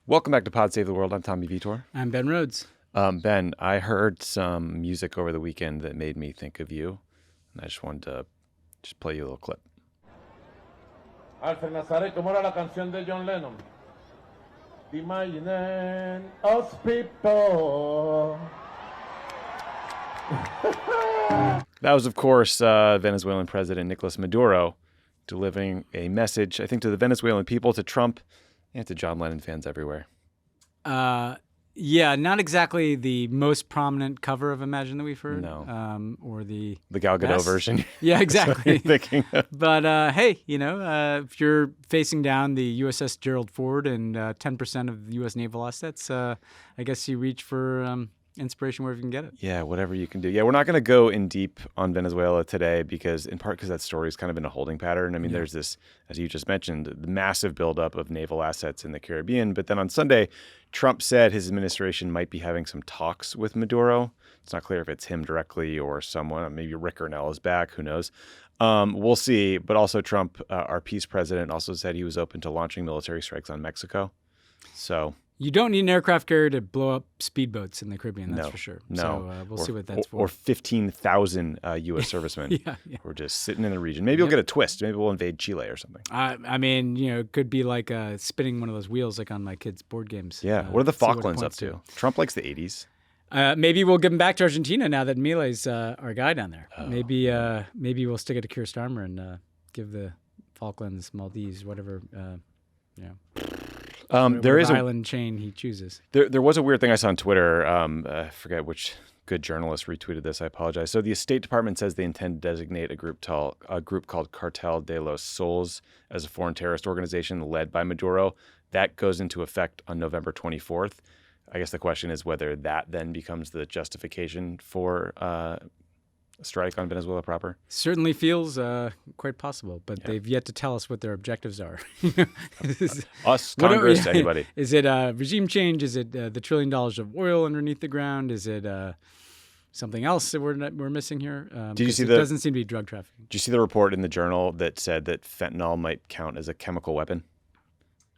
Welcome back to Pod Save the World. I'm Tommy Vitor. I'm Ben Rhodes. Ben, I heard some music over the weekend that made me think of you, and I just wanted to play you a little clip. Alfred Nazaret, ¿cómo era la canción de John Lennon? Imagine us people. That was, of course, Venezuelan President Nicolas Maduro delivering a message, I think, to the Venezuelan people, to Trump, and to John Lennon fans everywhere. Yeah, not exactly the most prominent cover of Imagine that we've heard. No. Or the Gal Gadot best version. Yeah, exactly. Thinking of. But hey, if you're facing down the USS Gerald Ford and 10% of U.S. naval assets, I guess you reach for inspiration wherever you can get it. Yeah, whatever you can do. Yeah, we're not going to go in deep on Venezuela today in part because that story is kind of in a holding pattern. I mean, There's this, as you just mentioned, the massive buildup of naval assets in the Caribbean. But then on Sunday, Trump said his administration might be having some talks with Maduro. It's not clear if it's him directly or someone. Maybe Rick Grenell is back. Who knows? We'll see. But also Trump, our peace president, also said he was open to launching military strikes on Mexico. So... You don't need an aircraft carrier to blow up speedboats in the Caribbean, that's for sure. No. So we'll see what that's for. Or 15,000 U.S. servicemen who are just sitting in the region. Maybe you'll get a twist. Maybe we'll invade Chile or something. I mean, it could be like spinning one of those wheels like on my kids' board games. Yeah. What are the Falklands up to? Trump likes the 80s. Maybe we'll give him back to Argentina now that Milei's our guy down there. Oh, maybe we'll stick it to Keir Starmer and give the Falklands, Maldives, whatever, there is an island chain he chooses. There was a weird thing I saw on Twitter. I forget which good journalist retweeted this. I apologize. So the State Department says they intend to designate a group called Cartel de los Soles as a foreign terrorist organization led by Maduro. That goes into effect on November 24th. I guess the question is whether that then becomes the justification for a strike on Venezuela proper. Certainly feels quite possible, but they've yet to tell us what their objectives are. Us, Congress, anybody. Is it regime change? Is it the $1 trillion of oil underneath the ground? Is it something else that we're missing here? Did you see it doesn't seem to be drug trafficking. Did you see the report in the Journal that said that fentanyl might count as a chemical weapon?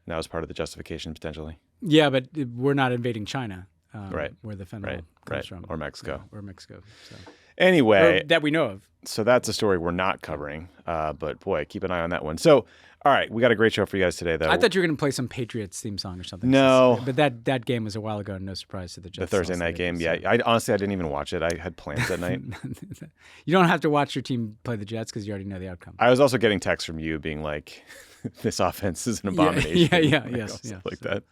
And that was part of the justification potentially. Yeah, but we're not invading China, right? Where the fentanyl comes from, or Mexico, So. Anyway, or that we know of. So that's a story we're not covering, but boy, keep an eye on that one. So, all right, we got a great show for you guys today, though. I thought you were going to play some Patriots theme song or something. No. But that game was a while ago, no surprise to the Jets. The Thursday night game, yeah. I honestly didn't even watch it. I had plans that night. You don't have to watch your team play the Jets because you already know the outcome. I was also getting texts from you being like, this offense is an abomination. Yes. Like that.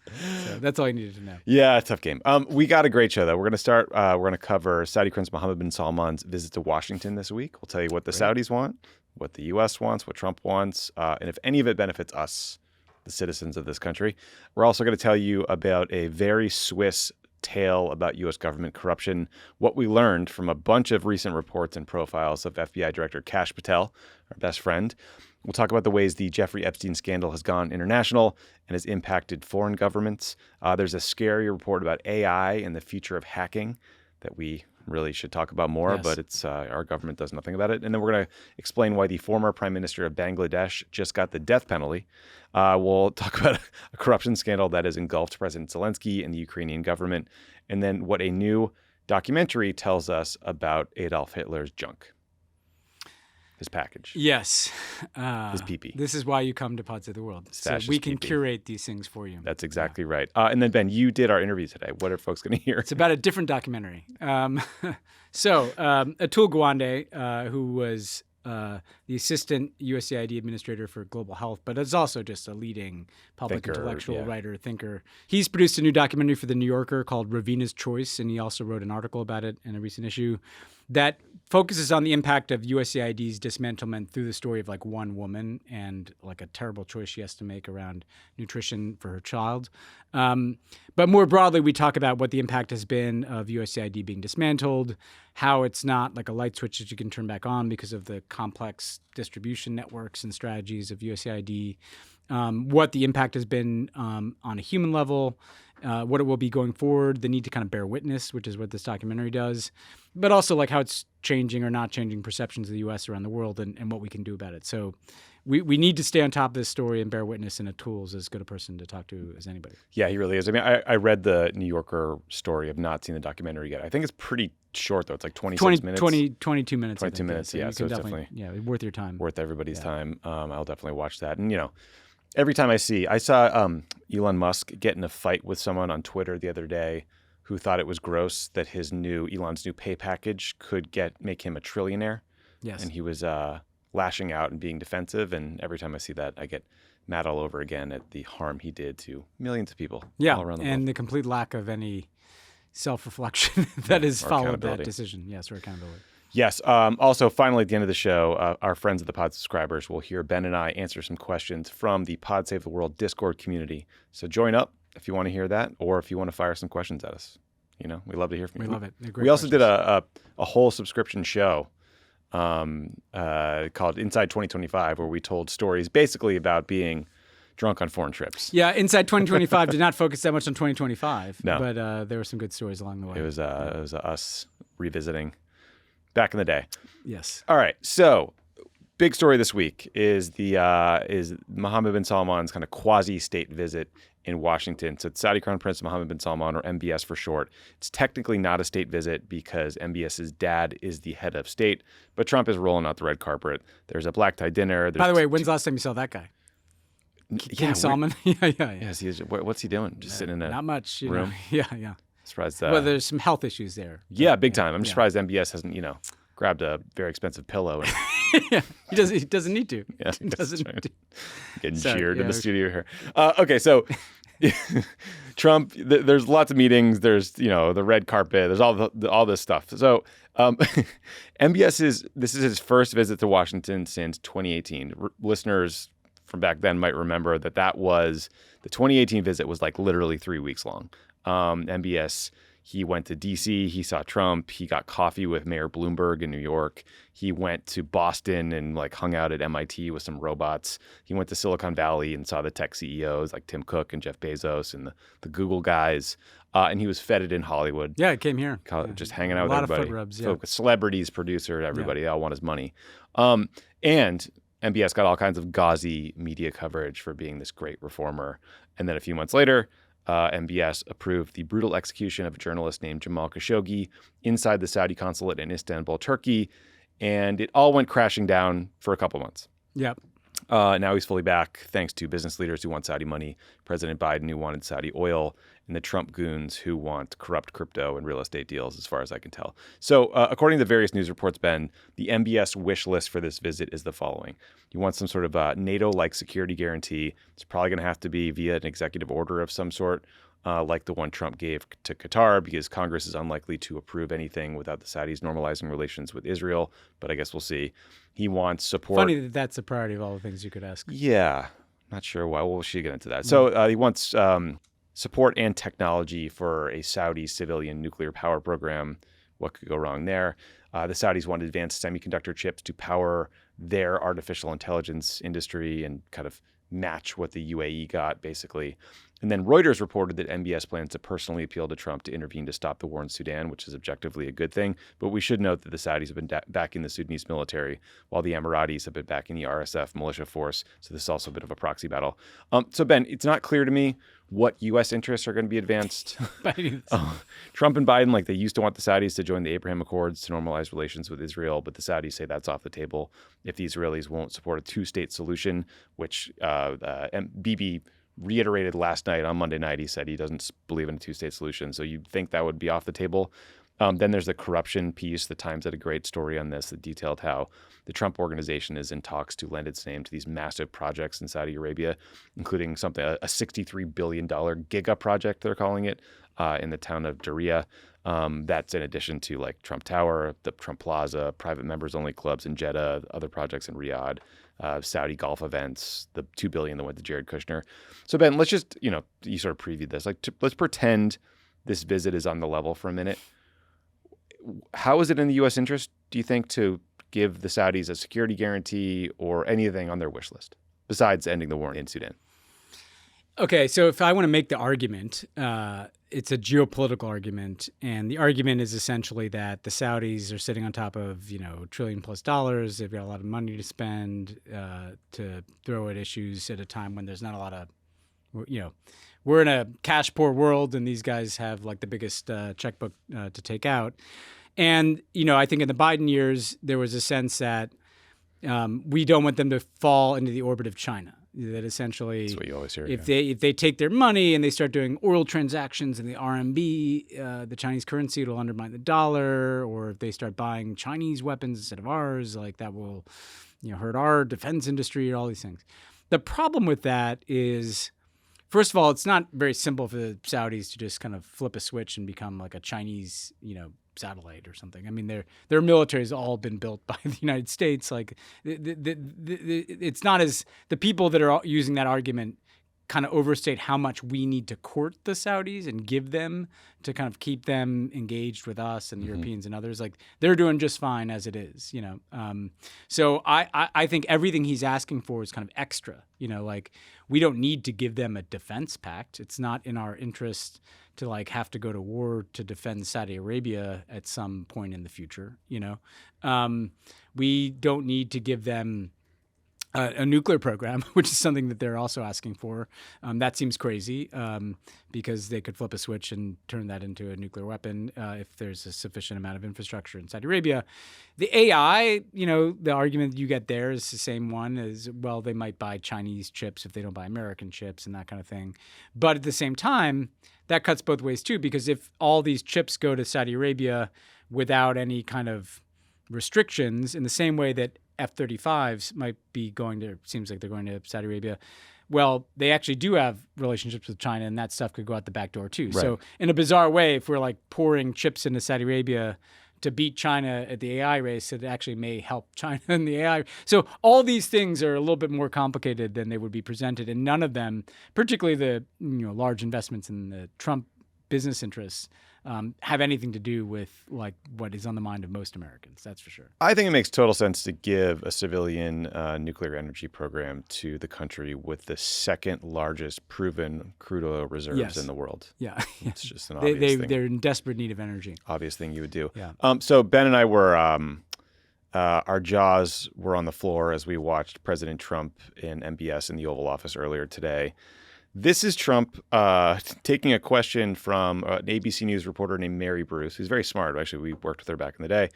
So that's all you needed to know. Yeah, tough game. We got a great show, though. We're going to start, we're going to cover Saudi Prince Mohammed bin Salman's visit to Washington this week. We'll tell you what the Saudis want, what the U.S. wants, what Trump wants, and if any of it benefits us, the citizens of this country. We're also going to tell you about a very Swiss tale about U.S. government corruption, what we learned from a bunch of recent reports and profiles of FBI Director Kash Patel, our best friend. We'll talk about the ways the Jeffrey Epstein scandal has gone international and has impacted foreign governments. There's a scary report about AI and the future of hacking that we really should talk about more, but it's our government does nothing about it. And then we're going to explain why the former prime minister of Bangladesh just got the death penalty. We'll talk about a corruption scandal that has engulfed President Zelensky and the Ukrainian government, and then what a new documentary tells us about Adolf Hitler's junk. His package. Yes. His pee-pee. This is why you come to Pod Save the World. So we can curate these things for you. That's exactly right. And then, Ben, you did our interview today. What are folks going to hear? It's about a different documentary. Atul Gawande, who was the assistant USAID administrator for global health, but is also just a leading public intellectual writer, thinker. He's produced a new documentary for The New Yorker called Ravina's Choice, and he also wrote an article about it in a recent issue that focuses on the impact of USAID's dismantlement through the story of like one woman and like a terrible choice she has to make around nutrition for her child. But more broadly, we talk about what the impact has been of USAID being dismantled, how it's not like a light switch that you can turn back on because of the complex distribution networks and strategies of USAID, what the impact has been on a human level, what it will be going forward, the need to kind of bear witness, which is what this documentary does, but also like how it's changing or not changing perceptions of the U.S. around the world and what we can do about it. So we need to stay on top of this story, and bear witness, and Atul's as good a person to talk to as anybody. Yeah, he really is. I mean, I read the New Yorker story. I've not seen the documentary yet. I think it's pretty short, though. It's like 26 minutes. 22 minutes. 22 minutes, yeah. So it's definitely worth your time. Worth everybody's time. I'll definitely watch that. And, every time I saw Elon Musk get in a fight with someone on Twitter the other day who thought it was gross that Elon's new pay package could make him a trillionaire. Yes. And he was lashing out and being defensive. And every time I see that, I get mad all over again at the harm he did to millions of people all around the world. And the complete lack of any self-reflection that has followed that decision. Yes, or accountability. Yes. Also, finally, at the end of the show, our friends of the Pod subscribers will hear Ben and I answer some questions from the Pod Save the World Discord community. So join up if you want to hear that, or if you want to fire some questions at us. We love to hear from you. We love it. We also did a whole subscription show called Inside 2025, where we told stories basically about being drunk on foreign trips. Yeah, Inside 2025 did not focus that much on 2025. No. But there were some good stories along the way. It was us revisiting back in the day. Yes. All right. So, big story this week is Mohammed bin Salman's kind of quasi-state visit in Washington. So, it's Saudi Crown Prince Mohammed bin Salman, or MBS for short. It's technically not a state visit because MBS's dad is the head of state, but Trump is rolling out the red carpet. There's a black tie dinner. By the way, when's the last time you saw that guy? King Salman? Yeah. Yes, what's he doing? Just sitting in a not much room? Yeah. Surprised. Well, there's some health issues there. Yeah, big time. I'm surprised MBS hasn't, grabbed a very expensive pillow. And yeah, he doesn't need to. Yeah, he doesn't need to. Getting cheered in the studio here. Okay, so Trump. There's lots of meetings. There's the red carpet. There's all this stuff. So MBS this is his first visit to Washington since 2018. Listeners from back then might remember that was the 2018 visit was like literally 3 weeks long. MBS, he went to D.C., he saw Trump, he got coffee with Mayor Bloomberg in New York, he went to Boston and hung out at MIT with some robots, he went to Silicon Valley and saw the tech CEOs like Tim Cook and Jeff Bezos and the Google guys, and he was feted in Hollywood. Yeah, he came here. Just hanging out with everybody. A lot of foot rubs, yeah. Celebrities, producers, everybody, they all want his money. And MBS got all kinds of gauzy media coverage for being this great reformer. And then a few months later, MBS approved the brutal execution of a journalist named Jamal Khashoggi inside the Saudi consulate in Istanbul, Turkey. And it all went crashing down for a couple months. Yep. Now he's fully back thanks to business leaders who want Saudi money, President Biden who wanted Saudi oil, and the Trump goons who want corrupt crypto and real estate deals, as far as I can tell. So according to various news reports, Ben, the MBS wish list for this visit is the following. You want some sort of NATO-like security guarantee. It's probably going to have to be via an executive order of some sort, like the one Trump gave to Qatar, because Congress is unlikely to approve anything without the Saudis normalizing relations with Israel. But I guess we'll see. He wants support. Funny that that's a priority of all the things you could ask. Yeah. Not sure why. Well, we should get into that. So he wants support and technology for a Saudi civilian nuclear power program. What could go wrong there? The Saudis want advanced semiconductor chips to power their artificial intelligence industry and kind of match what the UAE got, basically. And then Reuters reported that MBS plans to personally appeal to Trump to intervene to stop the war in Sudan, which is objectively a good thing. But we should note that the Saudis have been backing the Sudanese military, while the Emiratis have been backing the RSF militia force. So this is also a bit of a proxy battle. So, Ben, it's not clear to me what U.S. interests are going to be advanced. Trump and Biden, they used to want the Saudis to join the Abraham Accords to normalize relations with Israel, but the Saudis say that's off the table if the Israelis won't support a two-state solution, which Bibi reiterated last night on Monday night. He said he doesn't believe in a two-state solution, so you'd think that would be off the table. Then there's the corruption piece. The Times had a great story on this that detailed how the Trump organization is in talks to lend its name to these massive projects in Saudi Arabia, including a $63 billion giga project, they're calling it, in the town of Diriyah. That's in addition to Trump Tower, the Trump Plaza, private members-only clubs in Jeddah, other projects in Riyadh, Saudi golf events, the $2 billion that went to Jared Kushner. So, Ben, let's just, you sort of previewed this. Let's pretend this visit is on the level for a minute. How is it in the U.S. interest, do you think, to give the Saudis a security guarantee or anything on their wish list besides ending the war in Sudan? Okay, so if I want to make the argument, it's a geopolitical argument, and the argument is essentially that the Saudis are sitting on top of $1 trillion+ dollars. They've got a lot of money to spend to throw at issues at a time when there's not a lot of, we're in a cash poor world, and these guys have like the biggest checkbook to take out. And I think in the Biden years there was a sense that we don't want them to fall into the orbit of China. That essentially, that's what you always hear. If they take their money and they start doing oil transactions in the RMB, the Chinese currency, it'll undermine the dollar. Or if they start buying Chinese weapons instead of ours, like that will, hurt our defense industry or all these things. The problem with that is, first of all, it's not very simple for the Saudis to just kind of flip a switch and become like a Chinese, satellite or something. I mean, their military has all been built by the United States. Like, it's not as the people that are using that argument kind of overstate how much we need to court the Saudis and give them to kind of keep them engaged with us and the Europeans and others. Like, they're doing just fine as it is, So I think everything he's asking for is kind of extra. Like, we don't need to give them a defense pact. It's not in our interest to like have to go to war to defend Saudi Arabia at some point in the future. We don't need to give them a nuclear program, which is something that they're also asking for. That seems crazy because they could flip a switch and turn that into a nuclear weapon if there's a sufficient amount of infrastructure in Saudi Arabia. The AI, the argument you get there is the same one as, well, they might buy Chinese chips if they don't buy American chips and that kind of thing. But at the same time, that cuts both ways too, because if all these chips go to Saudi Arabia without any kind of restrictions, in the same way that F-35s might be seems like they're going to Saudi Arabia, well, they actually do have relationships with China, and that stuff could go out the back door too. Right. So in a bizarre way, if we're like pouring chips into Saudi Arabia to beat China at the AI race, it actually may help China in the AI. So all these things are a little bit more complicated than they would be presented, and none of them, particularly the large investments in the Trump business interests, have anything to do with like what is on the mind of most Americans. That's for sure. I think it makes total sense to give a civilian nuclear energy program to the country with the second largest proven crude oil reserves in the world. Yeah. It's just an obvious thing. They're in desperate need of energy. Obvious thing you would do. Yeah. So Ben and I were, our jaws were on the floor as we watched President Trump in MBS in the Oval Office earlier today. This is Trump taking a question from an ABC News reporter named Mary Bruce, who's very smart. Actually, we worked with her back in the day.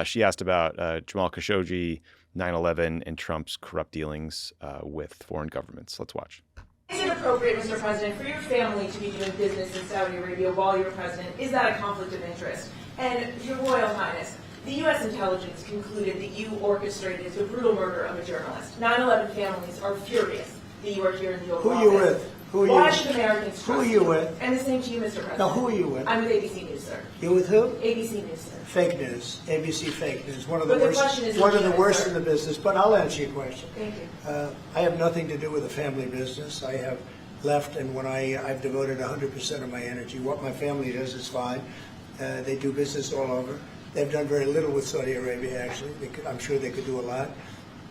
She asked about Jamal Khashoggi, 9/11, and Trump's corrupt dealings with foreign governments. Let's watch. Is it appropriate, Mr. President, for your family to be doing business in Saudi Arabia while you're president? Is that a conflict of interest? And Your Royal Highness, the U.S. intelligence concluded that you orchestrated the brutal murder of a journalist. 9/11 families are furious that you are here in the Oval Office. Who are you with? Why should Americans trust you? Who are you with? And the same to you, Mr. President. Now, who are you with? I'm with ABC News, sir. You're with who? ABC News, sir. Fake news. ABC fake news. One of the But the worst. question is One of the legitimate, worst sir. in the business. But I'll answer your question. Thank you. I have nothing to do with the family business. I have left, and when I've devoted 100% of my energy. What my family does is fine. They do business all over. They've done very little with Saudi Arabia, actually. I'm sure they could do a lot.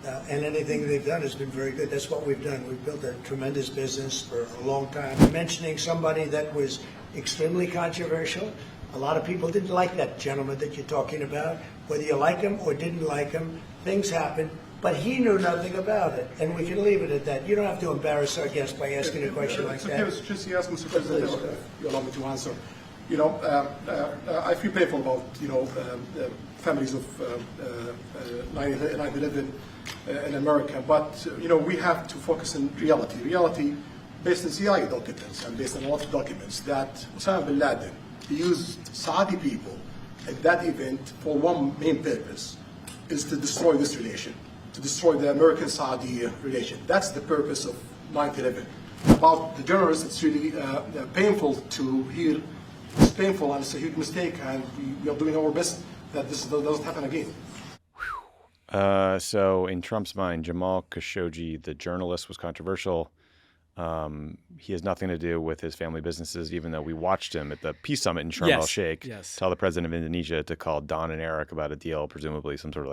And anything they've done has been very good. That's what we've done. We've built a tremendous business for a long time. Mentioning somebody that was extremely controversial. A lot of people didn't like that gentleman that you're talking about. Whether you like him or didn't like him, things happen. But he knew nothing about it. And we can leave it at that. You don't have to embarrass our guest by asking a question like that. It's okay, just ask Mr. President, you allow me to answer. I feel painful about, the families of 9/11 in America, but, we have to focus on reality. Reality based on CIA documents and based on a lot of documents that Osama bin Laden used Saudi people at that event for one main purpose, is to destroy this relation, to destroy the American-Saudi relation. That's the purpose of 9/11. About the journalists, it's really painful to hear. It's painful and it's a huge mistake, and we are doing our best that this doesn't happen again. So in Trump's mind, Jamal Khashoggi, the journalist, was controversial. He has nothing to do with his family businesses, even though we watched him at the peace summit in Sharm el-Sheikh tell the president of Indonesia to call Don and Eric about a deal, presumably some sort of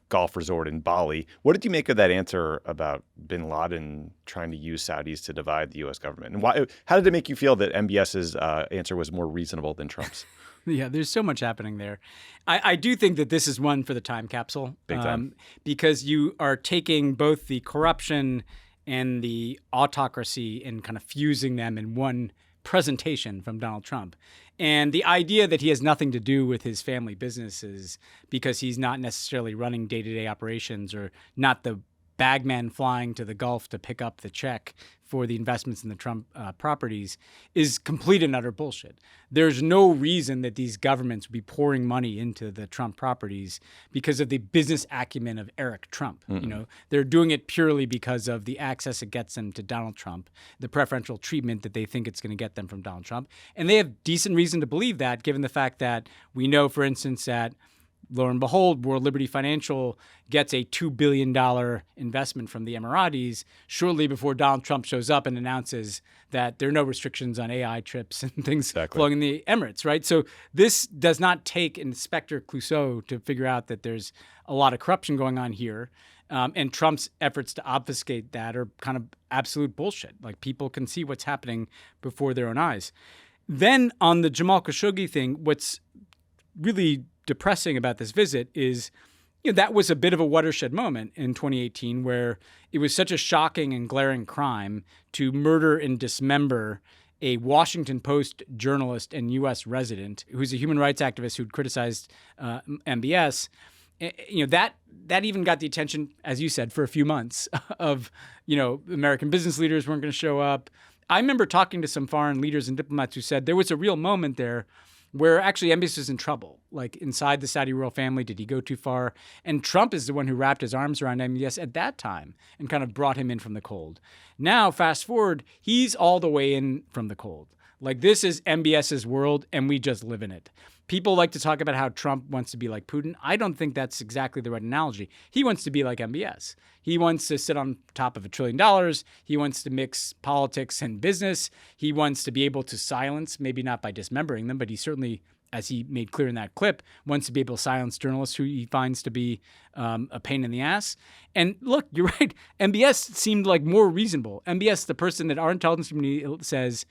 golf resort in Bali. What did you make of that answer about bin Laden trying to use Saudis to divide the U.S. government? And why? How did it make you feel that MBS's answer was more reasonable than Trump's? Yeah, there's so much happening there. I do think that this is one for the time capsule. Big time. Because you are taking both the corruption and the autocracy and kind of fusing them in one presentation from Donald Trump. And the idea that he has nothing to do with his family businesses because he's not necessarily running day-to-day operations or not the bagman flying to the Gulf to pick up the check for the investments in the Trump properties is complete and utter bullshit. There's no reason that these governments would be pouring money into the Trump properties because of the business acumen of Eric Trump. You know, they're doing it purely because of the access it gets them to Donald Trump, the preferential treatment that they think it's going to get them from Donald Trump. And they have decent reason to believe that, given the fact that we know, for instance, that lo and behold, World Liberty Financial gets a $2 billion investment from the Emiratis shortly before Donald Trump shows up and announces that there are no restrictions on AI trips and things flowing in the Emirates, right? So this does not take Inspector Clouseau to figure out that there's a lot of corruption going on here. And Trump's efforts to obfuscate that are kind of absolute bullshit. Like, people can see what's happening before their own eyes. Then on the Jamal Khashoggi thing, what's really depressing about this visit is, you know, that was a bit of a watershed moment in 2018 where it was such a shocking and glaring crime to murder and dismember a Washington Post journalist and U.S. resident who's a human rights activist who'd criticized MBS. You know, that even got the attention, as you said, for a few months of, you know, American business leaders weren't going to show up. I remember talking to some foreign leaders and diplomats who said there was a real moment there where actually MBS was in trouble. Like, inside the Saudi royal family, did he go too far? And Trump is the one who wrapped his arms around MBS at that time and kind of brought him in from the cold. Now, fast forward, he's all the way in from the cold. Like, this is MBS's world, and we just live in it. People like to talk about how Trump wants to be like Putin. I don't think that's exactly the right analogy. He wants to be like MBS. He wants to sit on top of $1 trillion. He wants to mix politics and business. He wants to be able to silence, maybe not by dismembering them, but he certainly, as he made clear in that clip, wants to be able to silence journalists who he finds to be a pain in the ass. And look, you're right. MBS seemed like more reasonable. MBS, the person that our intelligence community says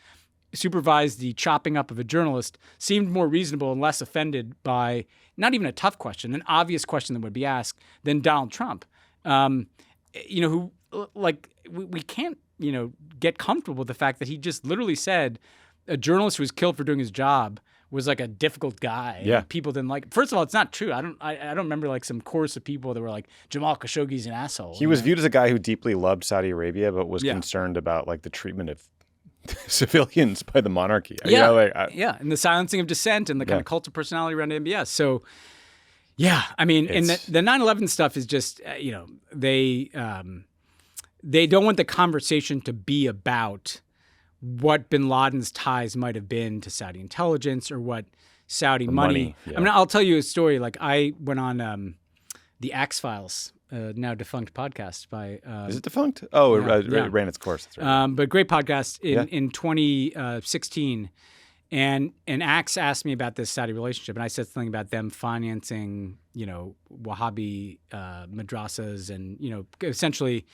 supervised the chopping up of a journalist, seemed more reasonable and less offended by not even a tough question, an obvious question that would be asked, than Donald Trump. You know, who, like, we can't, you know, get comfortable with the fact that he just literally said a journalist who was killed for doing his job was like a difficult guy. Yeah. And people didn't like. First of all, it's not true. I don't remember like some chorus of people that were like, Jamal Khashoggi's an asshole. He was viewed as a guy who deeply loved Saudi Arabia, but was concerned about like the treatment of civilians by the monarchy. And the silencing of dissent and the kind of cult of personality around MBS. So, yeah, I mean, and the 9/11 stuff is just, you know, they don't want the conversation to be about what bin Laden's ties might have been to Saudi intelligence or what Saudi money. I mean, I'll tell you a story. Like, I went on the Axe Files, now defunct podcast by. Is it defunct? Oh, it ran its course. That's right. But great podcast in 2016. And Axe asked me about this Saudi relationship, and I said something about them financing, you know, Wahhabi madrasas, and, you know, essentially,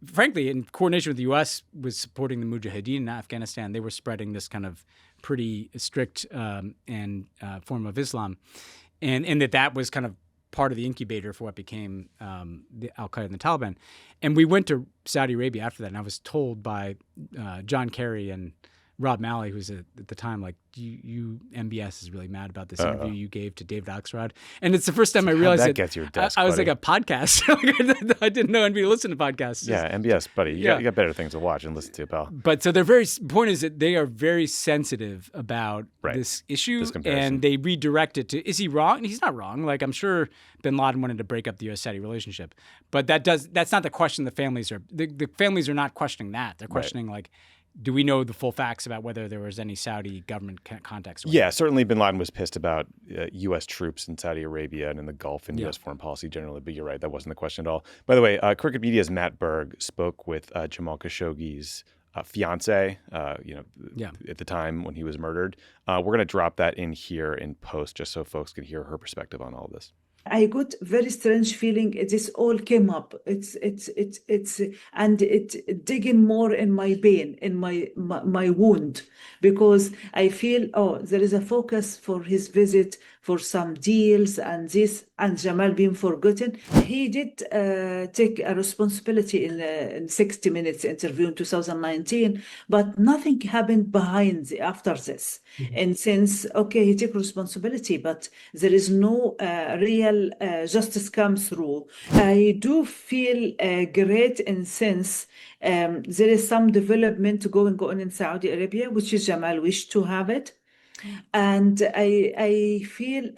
frankly, in coordination with the U.S., was supporting the Mujahideen in Afghanistan. They were spreading this kind of pretty strict form of Islam, and that was kind of part of the incubator for what became the Al-Qaeda and the Taliban. And we went to Saudi Arabia after that, and I was told by John Kerry and Rob Malley, who's at the time, like, you MBS is really mad about this interview you gave to David Axelrod. And it's the first time I realized that gets your desk, I was like a podcast. I didn't know anybody listened to podcasts. Yeah, MBS, buddy. You got better things to watch and listen to, pal. But so point is that they are very sensitive about this issue, and they redirect it to, is he wrong? And he's not wrong. Like, I'm sure bin Laden wanted to break up the U.S.-Saudi relationship. But that's not the question the families are not questioning that. They're questioning, like, do we know the full facts about whether there was any Saudi government context? Yeah, certainly bin Laden was pissed about U.S. troops in Saudi Arabia and in the Gulf and U.S. foreign policy generally, but you're right, that wasn't the question at all. By the way, Crooked Media's Matt Berg spoke with Jamal Khashoggi's fiance, at the time when he was murdered. We're going to drop that in here in post just so folks can hear her perspective on all of this. I got very strange feeling. This all came up. And it digging more in my pain, in my wound, because I feel, there is a focus for his visit for some deals and this, and Jamal being forgotten. He did take a responsibility in 60 Minutes interview in 2019, but nothing happened after this. And since, okay, he took responsibility, but there is no real justice come through. I do feel great in sense there is some development going on in Saudi Arabia, which is Jamal wished to have it. And I feel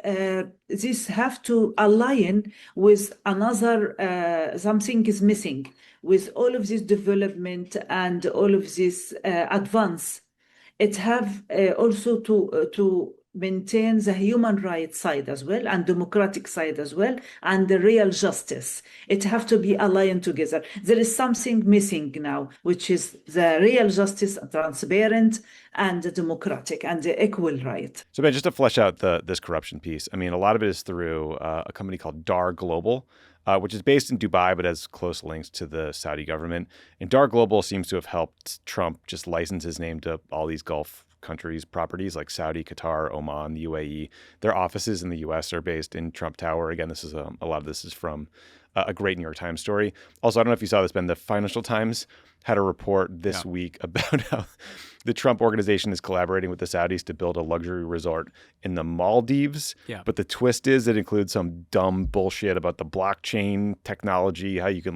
this have to align with another, something is missing with all of this development and all of this advance. It have also to maintain the human rights side as well and democratic side as well and the real justice. It have to be aligned together. There is something missing now, which is the real justice, transparent and the democratic and the equal right. So Ben, just to flesh out this corruption piece, I mean, a lot of it is through a company called Dar Global, which is based in Dubai, but has close links to the Saudi government. And Dar Global seems to have helped Trump just license his name to all these Gulf countries' properties like Saudi, Qatar, Oman, the UAE. Their offices in the U.S. are based in Trump Tower. Again, this is a lot of this is from a great New York Times story. Also, I don't know if you saw this, Ben, the Financial Times had a report this week about how the Trump organization is collaborating with the Saudis to build a luxury resort in the Maldives. Yeah. But the twist is it includes some dumb bullshit about the blockchain technology, how you can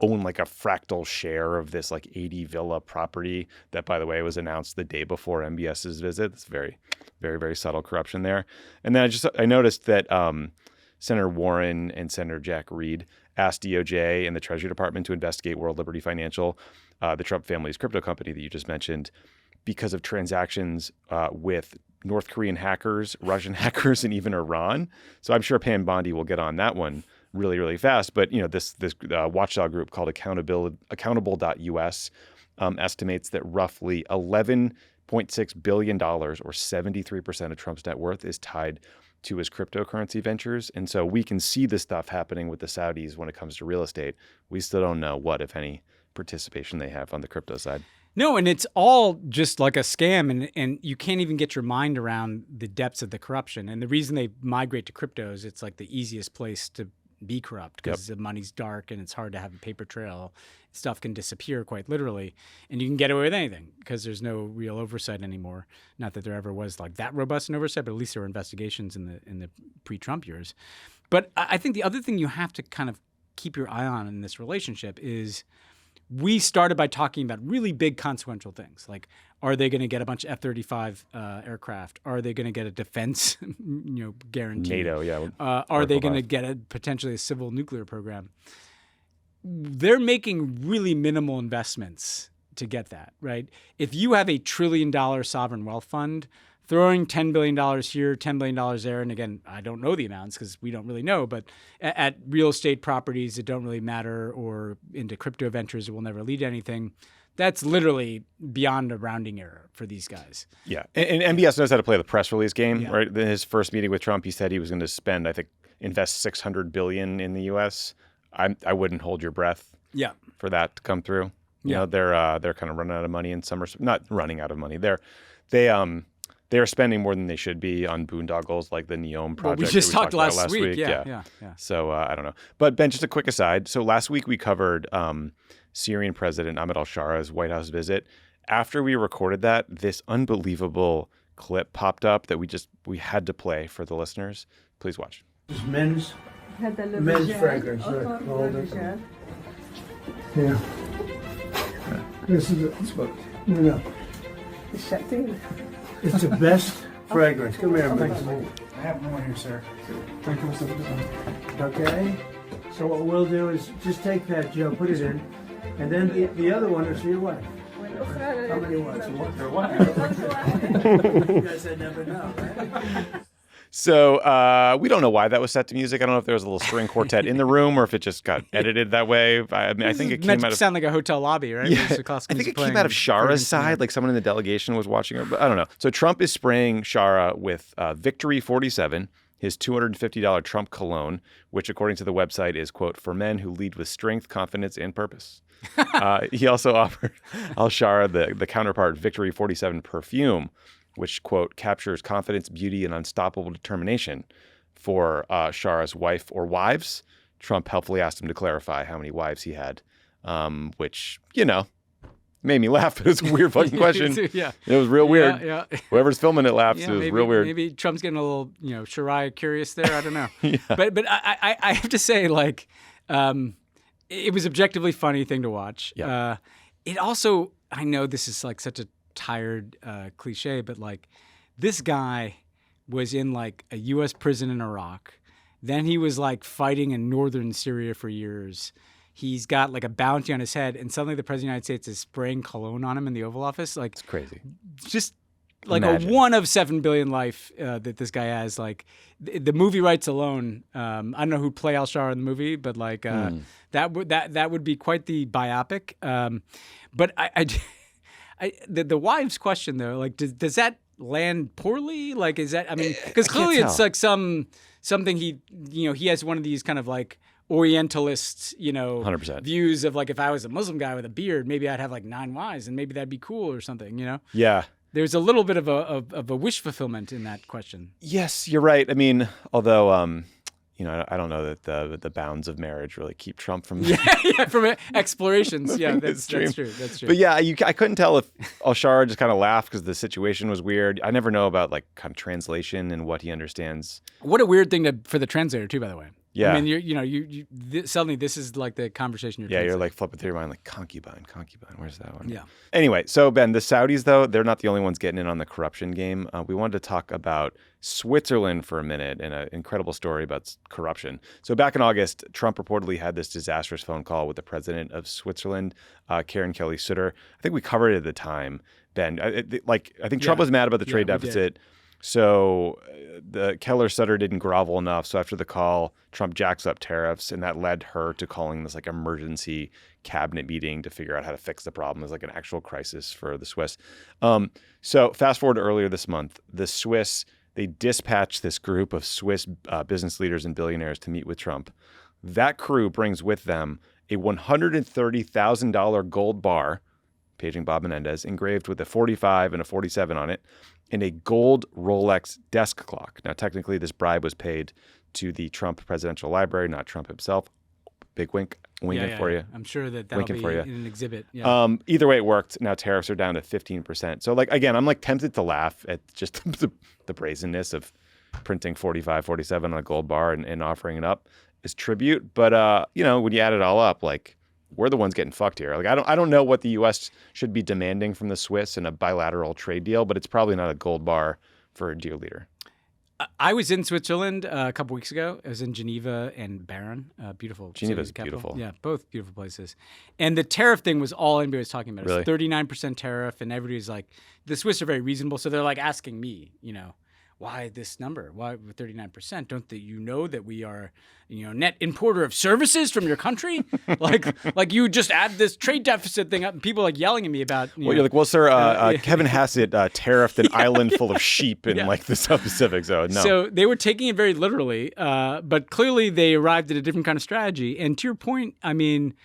own a fractal share of this 80 villa property that, by the way, was announced the day before MBS's visit. It's very, very, very subtle corruption there. And then I noticed that Senator Warren and Senator Jack Reed asked DOJ and the Treasury Department to investigate World Liberty Financial, the Trump family's crypto company that you just mentioned, because of transactions with North Korean hackers, Russian hackers, and even Iran. So I'm sure Pam Bondi will get on that one really, really fast. But this watchdog group called Accountable.us estimates that roughly $11.6 billion, or 73% of Trump's net worth, is tied to his cryptocurrency ventures. And so we can see this stuff happening with the Saudis when it comes to real estate. We still don't know what, if any, participation they have on the crypto side. No, and it's all just like a scam, and you can't even get your mind around the depths of the corruption. And the reason they migrate to cryptos, it's like the easiest place to be corrupt because the money's dark and it's hard to have a paper trail. Stuff can disappear quite literally, and you can get away with anything because there's no real oversight anymore. Not that there ever was that robust an oversight, but at least there were investigations in the pre-Trump years. But I think the other thing you have to kind of keep your eye on in this relationship is we started by talking about really big consequential things like, are they going to get a bunch of F-35 aircraft? Are they going to get a defense, guarantee? NATO, yeah. Are they going to get potentially a civil nuclear program? They're making really minimal investments to get that, right? If you have $1 trillion sovereign wealth fund, throwing $10 billion here, $10 billion there, and again, I don't know the amounts because we don't really know, but at real estate properties that don't really matter or into crypto ventures that will never lead to anything, that's literally beyond a rounding error for these guys. Yeah. And MBS knows how to play the press release game, right? In his first meeting with Trump, he said he was going to spend, invest $600 billion in the U.S. I wouldn't hold your breath for that to come through. You know, they're kind of running out of money in some respects. Not running out of money. They are spending more than they should be on boondoggles like the Neom project. Well, we just talked last week. Yeah. So I don't know. But Ben, just a quick aside. So last week we covered Syrian President Ahmed al-Shara's White House visit. After we recorded that, this unbelievable clip popped up that we had to play for the listeners. Please watch. Men's fragrance. Yeah. This is it's the best fragrance. Come here, man. I have more here, sir. Thank you, Mr. Okay. So what we'll do is just take that, Joe, put it in, and then the other one is for your wife. How many wives? You guys never know, right? So we don't know why that was set to music. I don't know if there was a little string quartet in the room or if it just got edited that way. I think it came meant out to of sound like a hotel lobby, right? Yeah, I think it came out of Shara's side, like someone in the delegation was watching her. But I don't know. So Trump is spraying Shara with Victory 47. his $250 Trump cologne, which according to the website is, quote, for men who lead with strength, confidence, and purpose. He also offered al-Shara the counterpart Victory 47 perfume, which, quote, captures confidence, beauty, and unstoppable determination for Shara's wife or wives. Trump helpfully asked him to clarify how many wives he had, which, made me laugh, but it was a weird fucking question. Yeah. It was real weird. Yeah. Whoever's filming it laughs. Yeah, it was maybe, real weird. Maybe Trump's getting a little, Shariah curious there. I don't know. But I have to say, like, it was objectively funny thing to watch. Yeah. It also, I know this is like such a tired cliche, but like this guy was in like a U.S. prison in Iraq. Then he was like fighting in northern Syria for years. He's got like a bounty on his head, and suddenly the president of the United States is spraying cologne on him in the Oval Office. Like, it's crazy. Just like Imagine. a 1 of 7 billion life that this guy has. Like the movie rights alone. I don't know who play al-Shara in the movie, but like that would be quite the biopic. But the wives question though, like does that land poorly? Like is that? I mean, because clearly it's like something he has one of these kind of like Orientalist, 100%. views of like if I was a Muslim guy with a beard, maybe I'd have like 9 wives and maybe that'd be cool or something, Yeah. There's a little bit of a wish fulfillment in that question. Yes, you're right. I mean, although, I don't know that the bounds of marriage really keep Trump from from explorations. Yeah, that's true. That's true. But yeah, I couldn't tell if al-Shara just kind of laughed because the situation was weird. I never know about like kind of translation and what he understands. What a weird thing for the translator too, by the way. Yeah. I mean, suddenly this is like the conversation you're. Yeah, you're like flipping through your mind, like concubine. Where's that one? Yeah. Anyway, so Ben, the Saudis though, they're not the only ones getting in on the corruption game. We wanted to talk about Switzerland for a minute and an incredible story about corruption. So back in August, Trump reportedly had this disastrous phone call with the president of Switzerland, Karen Kelly-Sutter. I think we covered it at the time, Ben. I think Trump was mad about the trade deficit. So the Keller-Sutter didn't grovel enough. So after the call, Trump jacks up tariffs, and that led her to calling this like emergency cabinet meeting to figure out how to fix the problem. It was like an actual crisis for the Swiss. So fast forward to earlier this month, the Swiss, they dispatched this group of Swiss business leaders and billionaires to meet with Trump. That crew brings with them a $130,000 gold bar, paging Bob Menendez, engraved with a 45 and a 47 on it, and a gold Rolex desk clock. Now, technically, this bribe was paid to the Trump Presidential Library, not Trump himself. Big wink, winking for you. I'm sure that'll be in an exhibit. Yeah. Either way, it worked. Now tariffs are down to 15%. So, like again, I'm like tempted to laugh at just the brazenness of printing 45, 47 on a gold bar and offering it up as tribute. But when you add it all up, like, we're the ones getting fucked here. Like I don't know what the U.S. should be demanding from the Swiss in a bilateral trade deal, but it's probably not a gold bar for a dear leader. I was in Switzerland a couple weeks ago. I was in Geneva and Bern. Beautiful. Geneva's beautiful. Yeah, both beautiful places. And the tariff thing was all anybody was talking about. Really? It was 39% tariff, and everybody's like, the Swiss are very reasonable, so they're like asking me, why this number? Why 39%? Don't you know that we are, net importer of services from your country? like you just add this trade deficit thing up, and people are like yelling at me about. You're like, well, sir, Kevin Hassett tariffed an island full of sheep in like the South Pacific. So no. So they were taking it very literally, but clearly they arrived at a different kind of strategy. And to your point, I mean,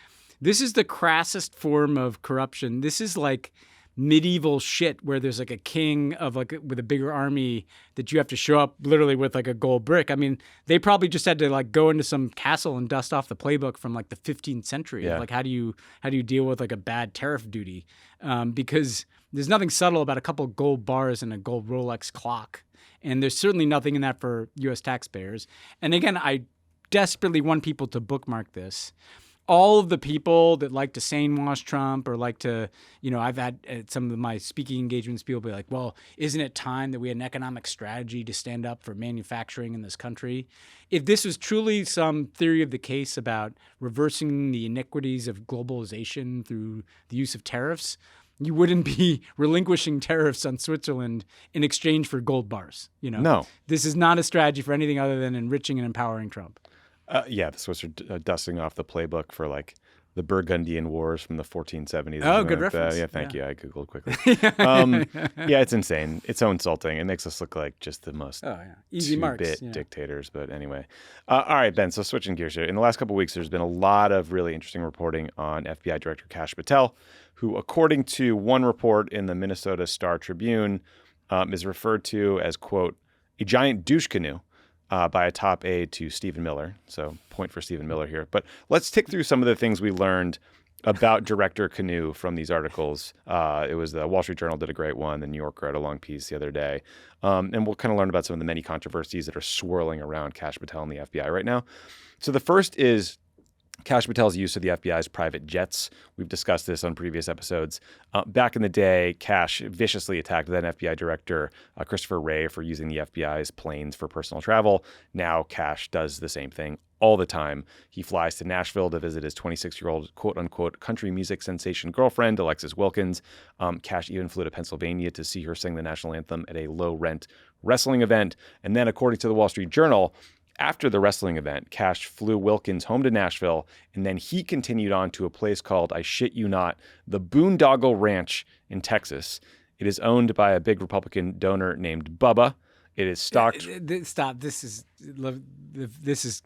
this is the crassest form of corruption. This is like medieval shit where there's like a king of like with a bigger army that you have to show up literally with like a gold brick. I mean, they probably just had to like go into some castle and dust off the playbook from like the 15th century. Yeah. Like how do you deal with like a bad tariff duty? Because there's nothing subtle about a couple gold bars and a gold Rolex clock. And there's certainly nothing in that for US taxpayers. And again, I desperately want people to bookmark this. All of the people that like to sane-wash Trump or like to, I've had at some of my speaking engagements, people be like, well, isn't it time that we had an economic strategy to stand up for manufacturing in this country? If this was truly some theory of the case about reversing the iniquities of globalization through the use of tariffs, you wouldn't be relinquishing tariffs on Switzerland in exchange for gold bars. No. This is not a strategy for anything other than enriching and empowering Trump. The Swiss are dusting off the playbook for like the Burgundian Wars from the 1470s. Oh, good reference. Yeah, thank you. I Googled quickly. Yeah, it's insane. It's so insulting. It makes us look like just the most easy marks, two-bit dictators. But anyway. All right, Ben, so switching gears here. In the last couple of weeks, there's been a lot of really interesting reporting on FBI Director Kash Patel, who, according to one report in the Minnesota Star Tribune, is referred to as, quote, a giant douche canoe by a top aide to Stephen Miller. So point for Stephen Miller here. But let's tick through some of the things we learned about Director Canoe from these articles. It was the Wall Street Journal did a great one. The New Yorker had a long piece the other day. And we'll kind of learn about some of the many controversies that are swirling around Kash Patel and the FBI right now. So the first is Kash Patel's use of the FBI's private jets. We've discussed this on previous episodes. Back in the day, Kash viciously attacked then FBI Director Christopher Wray for using the FBI's planes for personal travel. Now Kash does the same thing all the time. He flies to Nashville to visit his 26-year-old quote-unquote country music sensation girlfriend, Alexis Wilkins. Kash even flew to Pennsylvania to see her sing the national anthem at a low-rent wrestling event. And then, according to the Wall Street Journal, after the wrestling event, Kash flew Wilkins home to Nashville, and then he continued on to a place called, I shit you not, the Boondoggle Ranch in Texas. It is owned by a big Republican donor named Bubba. It is stocked. Stop. This is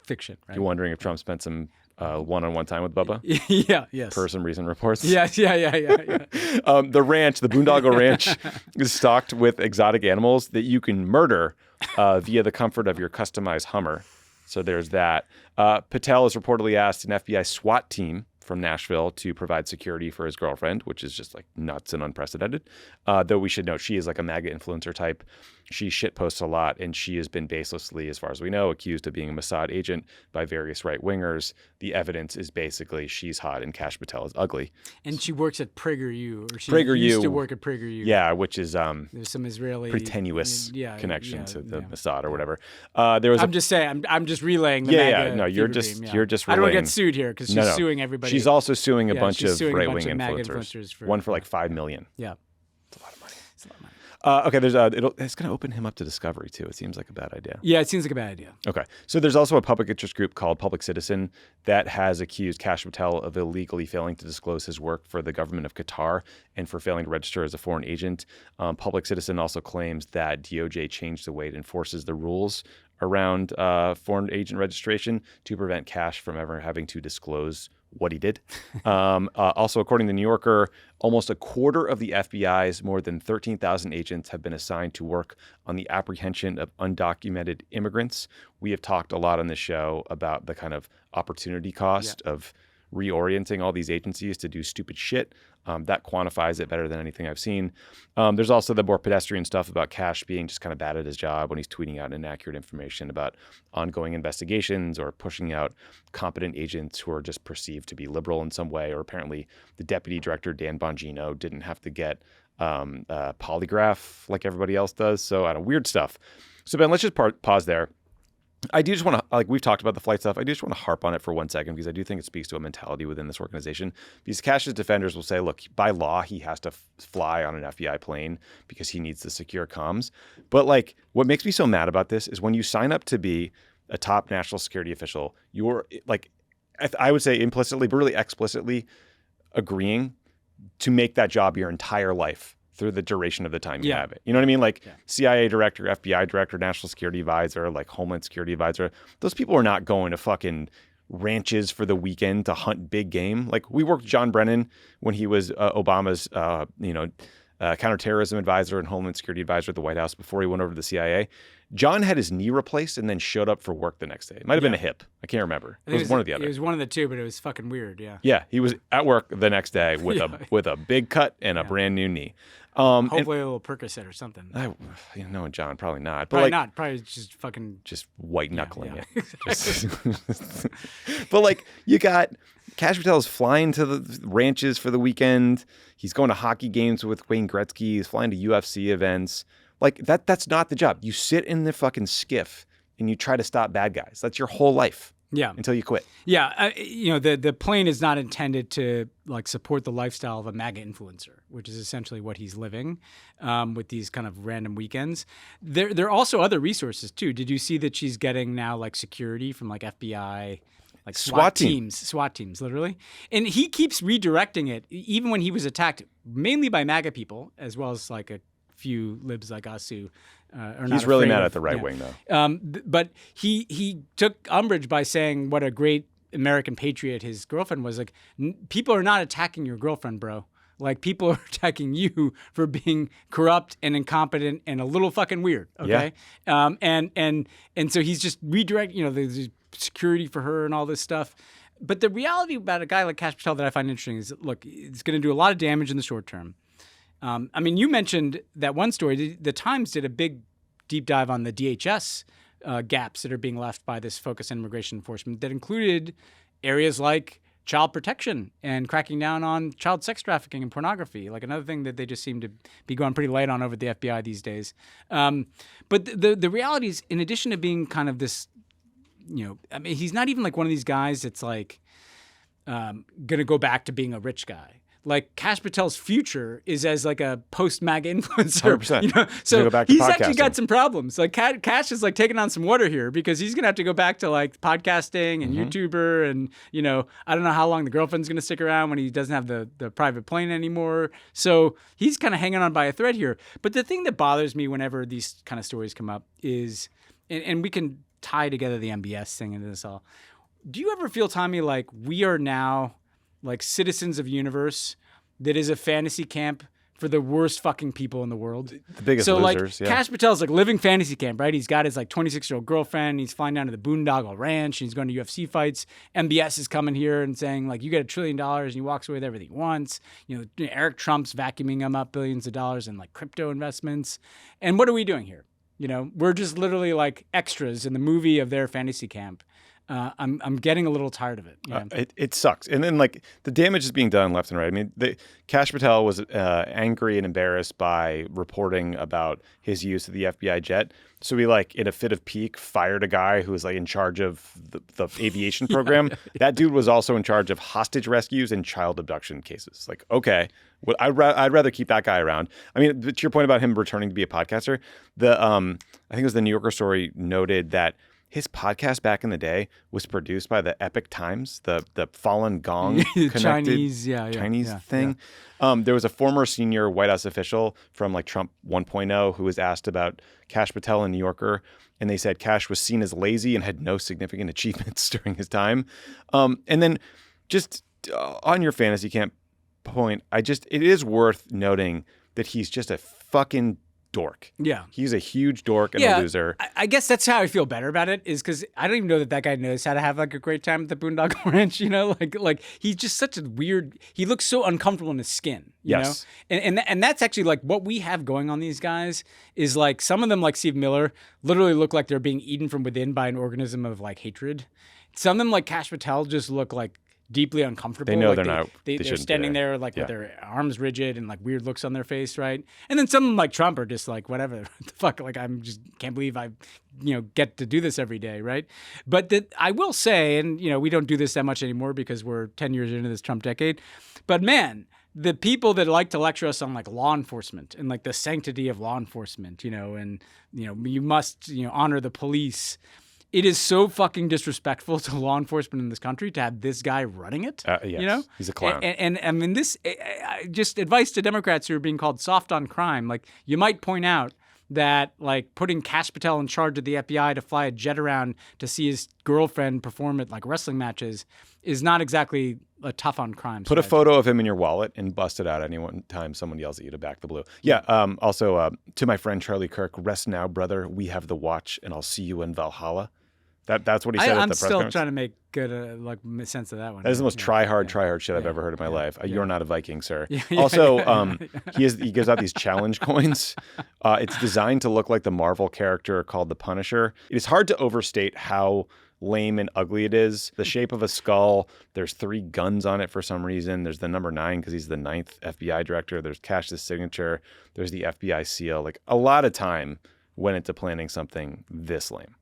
fiction, right? You're wondering if Trump spent some one-on-one time with Bubba? Yeah, yes. Per some recent reports? Yes, yeah. The ranch, the Boondoggle Ranch, is stocked with exotic animals that you can murder via the comfort of your customized Hummer. So there's that. Patel has reportedly asked an FBI SWAT team from Nashville to provide security for his girlfriend, which is just like nuts and unprecedented. Though we should note she is like a MAGA influencer type. She shitposts a lot, and she has been baselessly, as far as we know, accused of being a Mossad agent by various right-wingers. The evidence is basically she's hot and Kash Patel is ugly. And she works at PragerU, or she PragerU, used to work at PragerU. Yeah, which is there's some Israeli pretty tenuous connection to the Mossad or whatever. I'm just saying, I'm just relaying the MAGA no, you're just relaying. I don't want to get sued here because she's suing everybody. She's also suing a bunch of suing right-wing MAGA influencers. One for like $5 million. Yeah. It's a lot of money. Okay, it's going to open him up to discovery too. It seems like a bad idea. Yeah, it seems like a bad idea. Okay, so there's also a public interest group called Public Citizen that has accused Kash Patel of illegally failing to disclose his work for the government of Qatar and for failing to register as a foreign agent. Public Citizen also claims that DOJ changed the way it enforces the rules around foreign agent registration to prevent Kash from ever having to disclose what he did. Also, according to The New Yorker, almost a quarter of the FBI's more than 13,000 agents have been assigned to work on the apprehension of undocumented immigrants. We have talked a lot on this show about the kind of opportunity cost of reorienting all these agencies to do stupid shit. That quantifies it better than anything I've seen. There's also the more pedestrian stuff about Kash being just kind of bad at his job when he's tweeting out inaccurate information about ongoing investigations or pushing out competent agents who are just perceived to be liberal in some way. Or apparently the deputy director, Dan Bongino, didn't have to get a polygraph like everybody else does. So I don't know, weird stuff. So Ben, let's just pause there. I do just want to, like we've talked about the flight stuff, I do just want to harp on it for 1 second because I do think it speaks to a mentality within this organization. Because Kash's defenders will say, look, by law, he has to fly on an FBI plane because he needs to secure comms. But like, what makes me so mad about this is when you sign up to be a top national security official, you're like, I would say implicitly, but really explicitly agreeing to make that job your entire life through the duration of the time you have it. You know what I mean? Like CIA director, FBI director, national security advisor, like Homeland Security advisor. Those people are not going to fucking ranches for the weekend to hunt big game. Like we worked with John Brennan when he was Obama's, counterterrorism advisor and Homeland Security advisor at the White House before he went over to the CIA. John had his knee replaced and then showed up for work the next day. It might have been a hip. I can't remember. It was one or the other. It was one of the two, but it was fucking weird. Yeah. Yeah, he was at work the next day with a big cut and a brand new knee. Hopefully a little Percocet or something. No, John, probably not. But probably not. Probably just fucking just white knuckling it. But like you got Kash Patel is flying to the ranches for the weekend. He's going to hockey games with Wayne Gretzky. He's flying to UFC events. Like that's not the job. You sit in the fucking skiff and you try to stop bad guys. That's your whole life. Yeah. Until you quit. Yeah. The plane is not intended to like support the lifestyle of a MAGA influencer, which is essentially what he's living with these kind of random weekends. There are also other resources too. Did you see that she's getting now like security from like FBI like SWAT team. SWAT teams, literally. And he keeps redirecting it, even when he was attacked mainly by MAGA people, as well as like a few libs like us who are not He's really afraid mad of- at the right yeah. wing, though. But he took umbrage by saying what a great American patriot his girlfriend was. Like, people are not attacking your girlfriend, bro. Like, people are attacking you for being corrupt and incompetent and a little fucking weird. Okay. And so he's just redirecting, the security for her and all this stuff. But the reality about a guy like Kash Patel that I find interesting is, look, it's going to do a lot of damage in the short term. I mean, you mentioned that one story. The Times did a big deep dive on the DHS gaps that are being left by this focus on immigration enforcement that included areas like child protection and cracking down on child sex trafficking and pornography, like another thing that they just seem to be going pretty light on over at the FBI these days. But the reality is, in addition to being kind of this, I mean, he's not even like one of these guys that's like going to go back to being a rich guy. Like, Kash Patel's future is as like a post-MAGA influencer. 100%. So go back to he's actually podcasting. got some problems. Like, Kash is like taking on some water here because he's going to have to go back to like podcasting and YouTuber. And, I don't know how long the girlfriend's going to stick around when he doesn't have the private plane anymore. So he's kind of hanging on by a thread here. But the thing that bothers me whenever these kind of stories come up is, and we can tie together the MBS thing into this all. Do you ever feel, Tommy, like we are now like citizens of universe that is a fantasy camp for the worst fucking people in the world? The biggest so losers, like yeah. Kash Patel's like living fantasy camp, right? He's got his like 26-year-old girlfriend. He's flying down to the Boondoggle Ranch and he's going to UFC fights. MBS is coming here and saying like, you get $1 trillion, and he walks away with everything he wants. Eric Trump's vacuuming him up billions of dollars in like crypto investments. And what are we doing here? We're just literally like extras in the movie of their fantasy camp. I'm getting a little tired of it. It sucks. And then like the damage is being done left and right. I mean, Kash Patel was angry and embarrassed by reporting about his use of the FBI jet. So he like in a fit of pique fired a guy who was like in charge of the aviation program. That dude was also in charge of hostage rescues and child abduction cases. Like, okay, well, I'd rather keep that guy around. I mean, to your point about him returning to be a podcaster, I think it was the New Yorker story noted that his podcast back in the day was produced by the Epic Times, the Falun Gong connected Chinese thing. Yeah. There was a former senior White House official from like Trump 1.0 who was asked about Kash Patel in New Yorker, and they said Kash was seen as lazy and had no significant achievements during his time. And then just on your fantasy camp point, it is worth noting that he's just a fucking dork. Yeah. He's a huge dork and a loser. I guess that's how I feel better about it, is because I don't even know that guy knows how to have like a great time at the Boondoggle Ranch, like he's just such a weird, he looks so uncomfortable in his skin, you know? And that's actually like what we have going on these guys is like some of them, like Steve Miller, literally look like they're being eaten from within by an organism of like hatred. Some of them, like Kash Patel, just look like deeply uncomfortable. They know like they're not. They're standing there like with their arms rigid and like weird looks on their face, right? And then some like Trump are just like, whatever, what the fuck? Like, I'm just can't believe I, get to do this every day, right? But I will say, and we don't do this that much anymore because we're 10 years into this Trump decade. But man, the people that like to lecture us on like law enforcement and like the sanctity of law enforcement, and you must honor the police. It is so fucking disrespectful to law enforcement in this country to have this guy running it. Yes. He's a clown. And I mean, this just advice to Democrats who are being called soft on crime. Like, you might point out that like putting Kash Patel in charge of the FBI to fly a jet around to see his girlfriend perform at like wrestling matches is not exactly a tough on crime. Put a photo of him in your wallet and bust it out any one time someone yells at you to back the blue. Yeah. Also, to my friend Charlie Kirk, rest now, brother. We have the watch, and I'll see you in Valhalla. That's what he said at the press conference. I'm still trying to make good like sense of that one. That is the most try hard shit I've ever heard in my life. You're not a Viking, sir. Also, he gives out these challenge coins. It's designed to look like the Marvel character called the Punisher. It is hard to overstate how lame and ugly it is. The shape of a skull. There's 3 guns on it for some reason. There's the number 9 because he's the 9th FBI director. There's Kash's signature. There's the FBI seal. Like, a lot of time went into planning something this lame.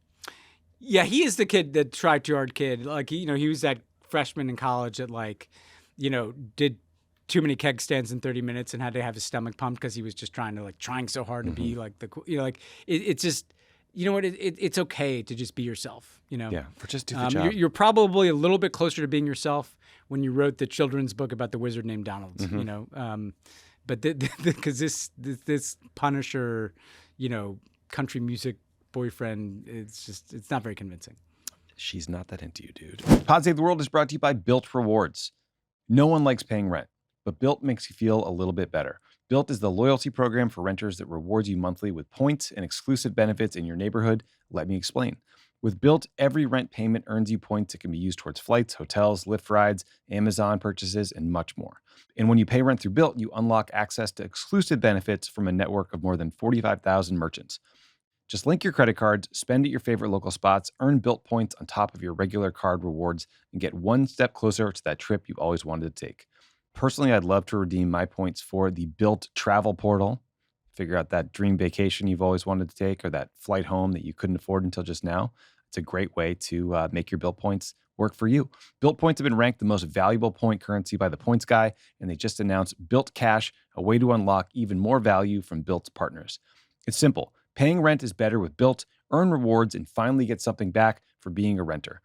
Yeah, he is the kid that tried too hard kid. Like, he was that freshman in college that like, did too many keg stands in 30 minutes and had to have his stomach pumped because he was just trying so hard to be like the cool, it's just, you know what? It's okay to just be yourself. Yeah, for just do the job. You're probably a little bit closer to being yourself when you wrote the children's book about the wizard named Donald. But because this Punisher, country music boyfriend, it's not very convincing. She's not that into you, dude. Pod Save the World is brought to you by Built Rewards. No one likes paying rent, but Built makes you feel a little bit better. Built is the loyalty program for renters that rewards you monthly with points and exclusive benefits in your neighborhood. Let me explain. With Built, every rent payment earns you points that can be used towards flights, hotels, Lyft rides, Amazon purchases, and much more. And when you pay rent through Built, you unlock access to exclusive benefits from a network of more than 45,000 merchants. Just link your credit cards, spend at your favorite local spots, earn Built points on top of your regular card rewards, and get one step closer to that trip you've always wanted to take. Personally, I'd love to redeem my points for the Built travel portal. Figure out that dream vacation you've always wanted to take or that flight home that you couldn't afford until just now. It's a great way to make your Built points work for you. Built points have been ranked the most valuable point currency by the Points Guy, and they just announced Built Cash, a way to unlock even more value from Built's partners. It's simple. Paying rent is better with Built. Earn rewards and finally get something back for being a renter.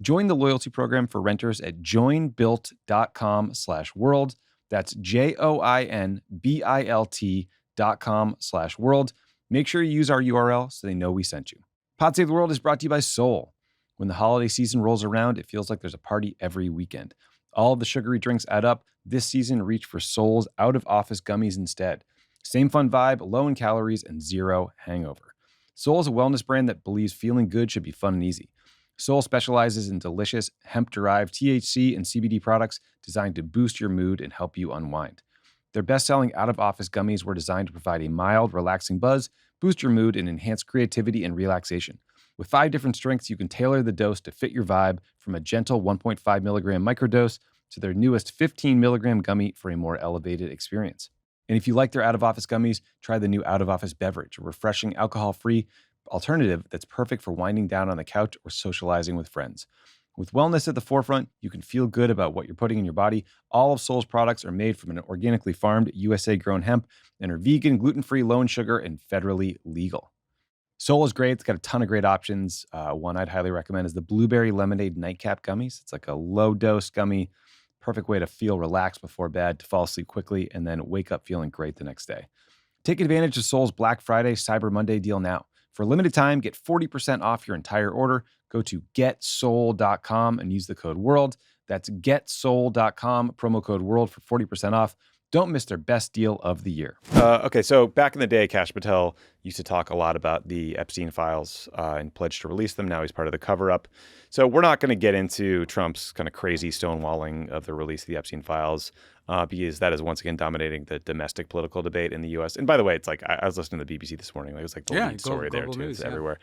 Join the loyalty program for renters at joinbuilt.com/world. That's joinbilt.com/world. Make sure you use our URL so they know we sent you. Pod Save the World is brought to you by Soul. When the holiday season rolls around, it feels like there's a party every weekend. All of the sugary drinks add up. This season, reach for Soul's out-of-office gummies instead. Same fun vibe, low in calories, and zero hangover. Soul is a wellness brand that believes feeling good should be fun and easy. Soul specializes in delicious hemp-derived THC and CBD products designed to boost your mood and help you unwind. Their best-selling out-of-office gummies were designed to provide a mild, relaxing buzz, boost your mood, and enhance creativity and relaxation. With 5 different strengths, you can tailor the dose to fit your vibe, from a gentle 1.5 milligram microdose to their newest 15 milligram gummy for a more elevated experience. And if you like their out-of-office gummies, try the new out-of-office beverage, a refreshing alcohol-free alternative that's perfect for winding down on the couch or socializing with friends. With wellness at the forefront, you can feel good about what you're putting in your body. All of Soul's products are made from an organically farmed, USA-grown hemp and are vegan, gluten-free, low in sugar, and federally legal. Soul is great. It's got a ton of great options. One I'd highly recommend is the Blueberry Lemonade Nightcap Gummies. It's like a low-dose gummy. Perfect way to feel relaxed before bed, to fall asleep quickly, and then wake up feeling great the next day. Take advantage of Soul's Black Friday Cyber Monday deal now. For a limited time, get 40% off your entire order. Go to getsoul.com and use the code WORLD. That's getsoul.com, promo code WORLD for 40% off. Don't miss their best deal of the year. Okay, so back in the day, Kash Patel used to talk a lot about the Epstein files and pledged to release them. Now he's part of the cover-up. So we're not going to get into Trump's kind of crazy stonewalling of the release of the Epstein files because that is once again dominating the domestic political debate in the U.S. And by the way, it's like I was listening to the BBC this morning. It was like the lead story there too. It's everywhere.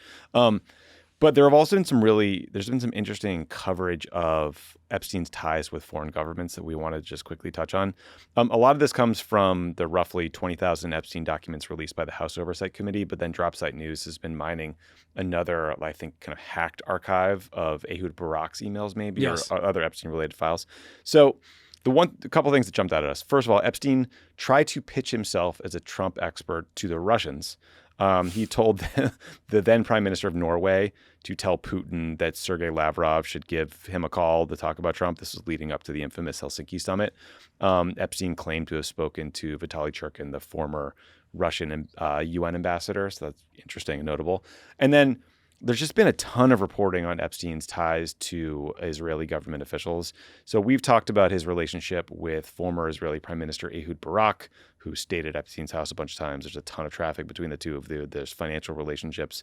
But there have also been there's been some interesting coverage of Epstein's ties with foreign governments that we want to just quickly touch on. A lot of this comes from the roughly 20,000 Epstein documents released by the House Oversight Committee, but then Dropsite News has been mining another, I think, kind of hacked archive of Ehud Barak's emails maybe, or other Epstein-related files. So a couple of things that jumped out at us. First of all, Epstein tried to pitch himself as a Trump expert to the Russians. He told the then Prime Minister of Norway to tell Putin that Sergei Lavrov should give him a call to talk about Trump. This was leading up to the infamous Helsinki summit. Epstein claimed to have spoken to Vitaly Churkin, the former Russian UN ambassador. So that's interesting and notable. And then there's just been a ton of reporting on Epstein's ties to Israeli government officials. So we've talked about his relationship with former Israeli Prime Minister Ehud Barak, who stayed at Epstein's house a bunch of times. There's a ton of traffic between the two of there's financial relationships.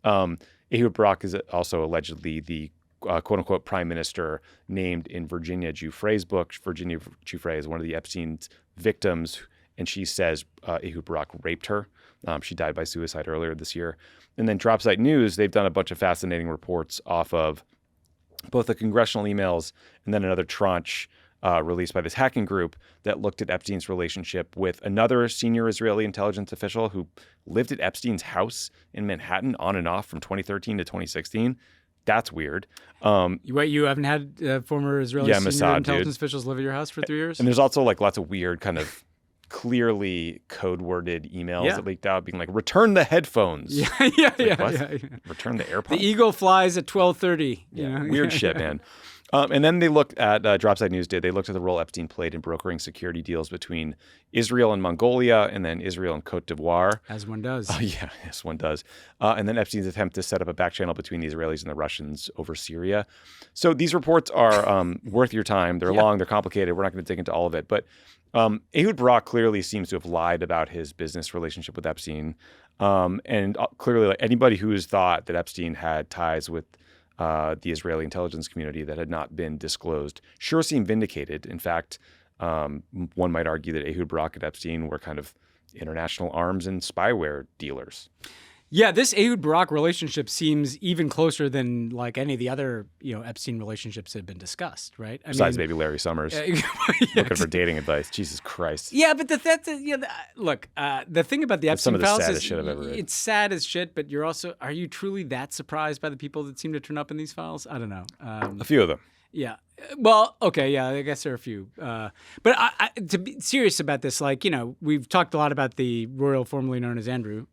Ehud Barak is also allegedly the quote-unquote prime minister named in Virginia Giuffre's book. Virginia Giuffre is one of the Epstein's victims, and she says Ehud Barak raped her. She died by suicide earlier this year. And then Dropsite News, they've done a bunch of fascinating reports off of both the congressional emails and then another tranche released by this hacking group that looked at Epstein's relationship with another senior Israeli intelligence official who lived at Epstein's house in Manhattan on and off from 2013 to 2016. That's weird. You haven't had former Israeli senior Mossad, intelligence officials live at your house for 3 years? And there's also like lots of weird kind of clearly code-worded emails that leaked out being like, return the headphones. Return the AirPods. The eagle flies at 12:30. Weird shit, man. And then they looked at, Dropside News did, they looked at the role Epstein played in brokering security deals between Israel and Mongolia and then Israel and Cote d'Ivoire. As one does. Yes, one does. And then Epstein's attempt to set up a back channel between the Israelis and the Russians over Syria. So these reports are worth your time. They're long, they're complicated. We're not going to dig into all of it. But Ehud Barak clearly seems to have lied about his business relationship with Epstein. And clearly, like, anybody who has thought that Epstein had ties with the Israeli intelligence community that had not been disclosed sure seemed vindicated. In fact, one might argue that Ehud Barak and Epstein were kind of international arms and spyware dealers. Yeah, this Ehud Barak relationship seems even closer than like any of the other, Epstein relationships that have been discussed, right? Besides maybe Larry Summers looking for dating advice. Jesus Christ. Yeah, but look, the thing about the Epstein files is shit I've ever read. It's sad as shit, but are you truly that surprised by the people that seem to turn up in these files? I don't know. A few of them. Yeah. Well, okay. Yeah, I guess there are a few. But to be serious about this, we've talked a lot about the royal formerly known as Andrew.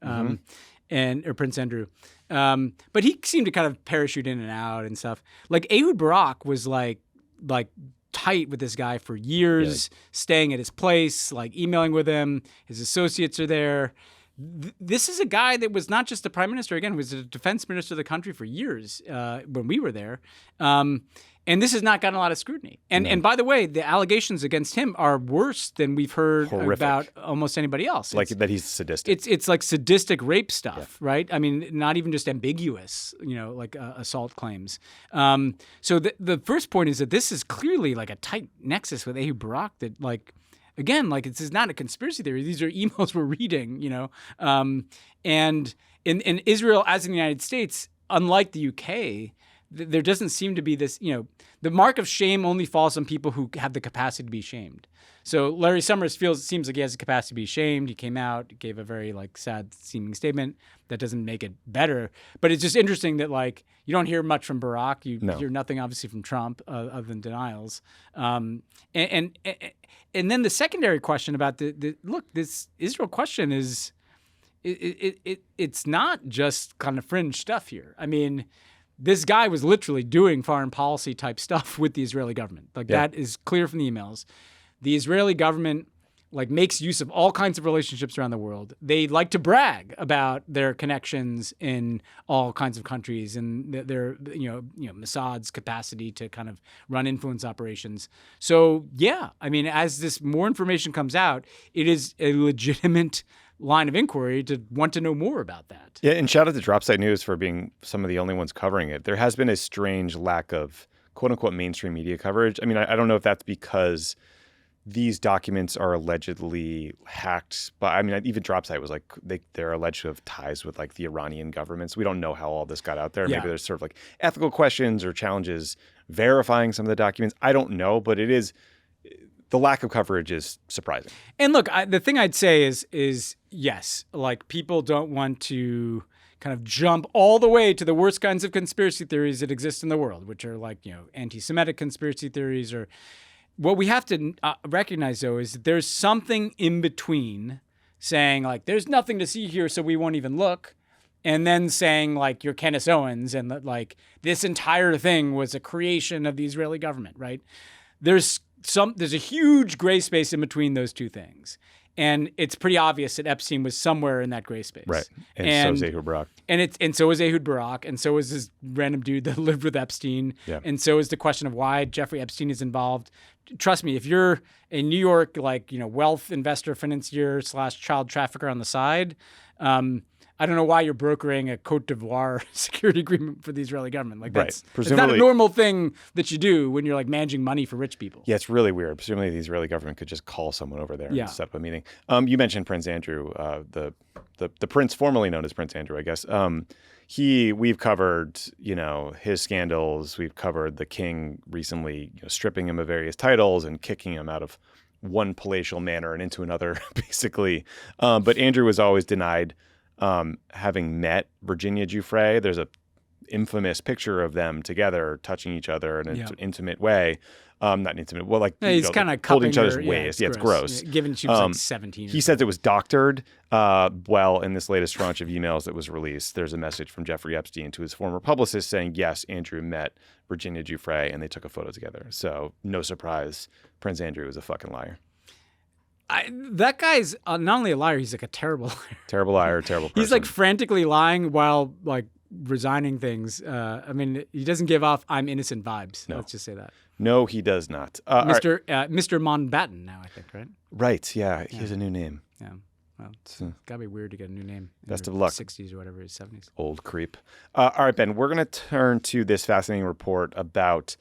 Or Prince Andrew. But he seemed to kind of parachute in and out and stuff. Like Ehud Barak was like tight with this guy for years, staying at his place, like emailing with him. His associates are there. This is a guy that was not just the prime minister, again, was the defense minister of the country for years when we were there. And this has not gotten a lot of scrutiny. And by the way, the allegations against him are worse than we've heard about almost anybody else. Like that he's sadistic. It's like sadistic rape stuff, right? I mean, not even just ambiguous, like assault claims. So the first point is that this is clearly like a tight nexus with Ehud Barak that again, this is not a conspiracy theory. These are emails we're reading, and in Israel, as in the United States, unlike the UK, there doesn't seem to be this, the mark of shame only falls on people who have the capacity to be shamed. So Larry Summers seems like he has the capacity to be shamed. He came out, gave a very sad seeming statement. That doesn't make it better. But it's just interesting that you don't hear much from Barack. You hear nothing obviously from Trump other than denials. And then the secondary question about this Israel question is, it's not just kind of fringe stuff here. I mean, this guy was literally doing foreign policy type stuff with the Israeli government. That is clear from the emails. The Israeli government makes use of all kinds of relationships around the world. They like to brag about their connections in all kinds of countries and their Mossad's capacity to kind of run influence operations. So yeah, I mean, as this more information comes out, it is a legitimate line of inquiry to want to know more about that. Yeah, and shout out to Dropside News for being some of the only ones covering it. There has been a strange lack of quote-unquote mainstream media coverage. I mean, I don't know if that's because these documents are allegedly hacked, but I mean, even Dropside was they're alleged to have ties with the Iranian governments. We don't know how all this got out there. Maybe there's sort of ethical questions or challenges verifying some of the documents. I don't know, but it is... The lack of coverage is surprising. And look, the thing I'd say is yes, people don't want to kind of jump all the way to the worst kinds of conspiracy theories that exist in the world, which are anti-Semitic conspiracy theories. Or what we have to recognize, though, is that there's something in between saying there's nothing to see here, so we won't even look, and then saying you're Candace Owens and that this entire thing was a creation of the Israeli government, right? There's a huge gray space in between those two things. And it's pretty obvious that Epstein was somewhere in that gray space. Right. And so is Ehud Barak. And so is Ehud Barak. And so is this random dude that lived with Epstein. Yeah. And so is the question of why Jeffrey Epstein is involved. Trust me, if you're a New York, wealth investor, financier / child trafficker on the side, I don't know why you're brokering a Cote d'Ivoire security agreement for the Israeli government. That's not a normal thing that you do when you're managing money for rich people. Yeah, it's really weird. Presumably the Israeli government could just call someone over there and set up a meeting. You mentioned Prince Andrew, the prince formerly known as Prince Andrew, I guess. We've covered, his scandals. We've covered the king recently, stripping him of various titles and kicking him out of one palatial manor and into another, basically. But Andrew was always denied having met Virginia Giuffre. There's a infamous picture of them together touching each other in an intimate way. Not intimate. Well, like he's kind of holding each other's waist. Yeah, it's gross. Yeah, given she was like 17. He said it was doctored. Well, in this latest tranche of emails that was released, there's a message from Jeffrey Epstein to his former publicist saying, yes, Andrew met Virginia Giuffre and they took a photo together. So no surprise, Prince Andrew is a fucking liar. That guy's not only a liar, he's like a terrible liar. Terrible liar, terrible person. He's like frantically lying while like resigning things. I mean, he doesn't give off "I'm innocent" vibes. No. Let's just say that. No, he does not. Mr. Mountbatten now, I think, right? Right. Yeah, he has a new name. Yeah. Well, it's gotta be weird to get a new name. Best of luck. 60s or whatever, 70s. Old creep. All right, Ben, we're going to turn to this fascinating report about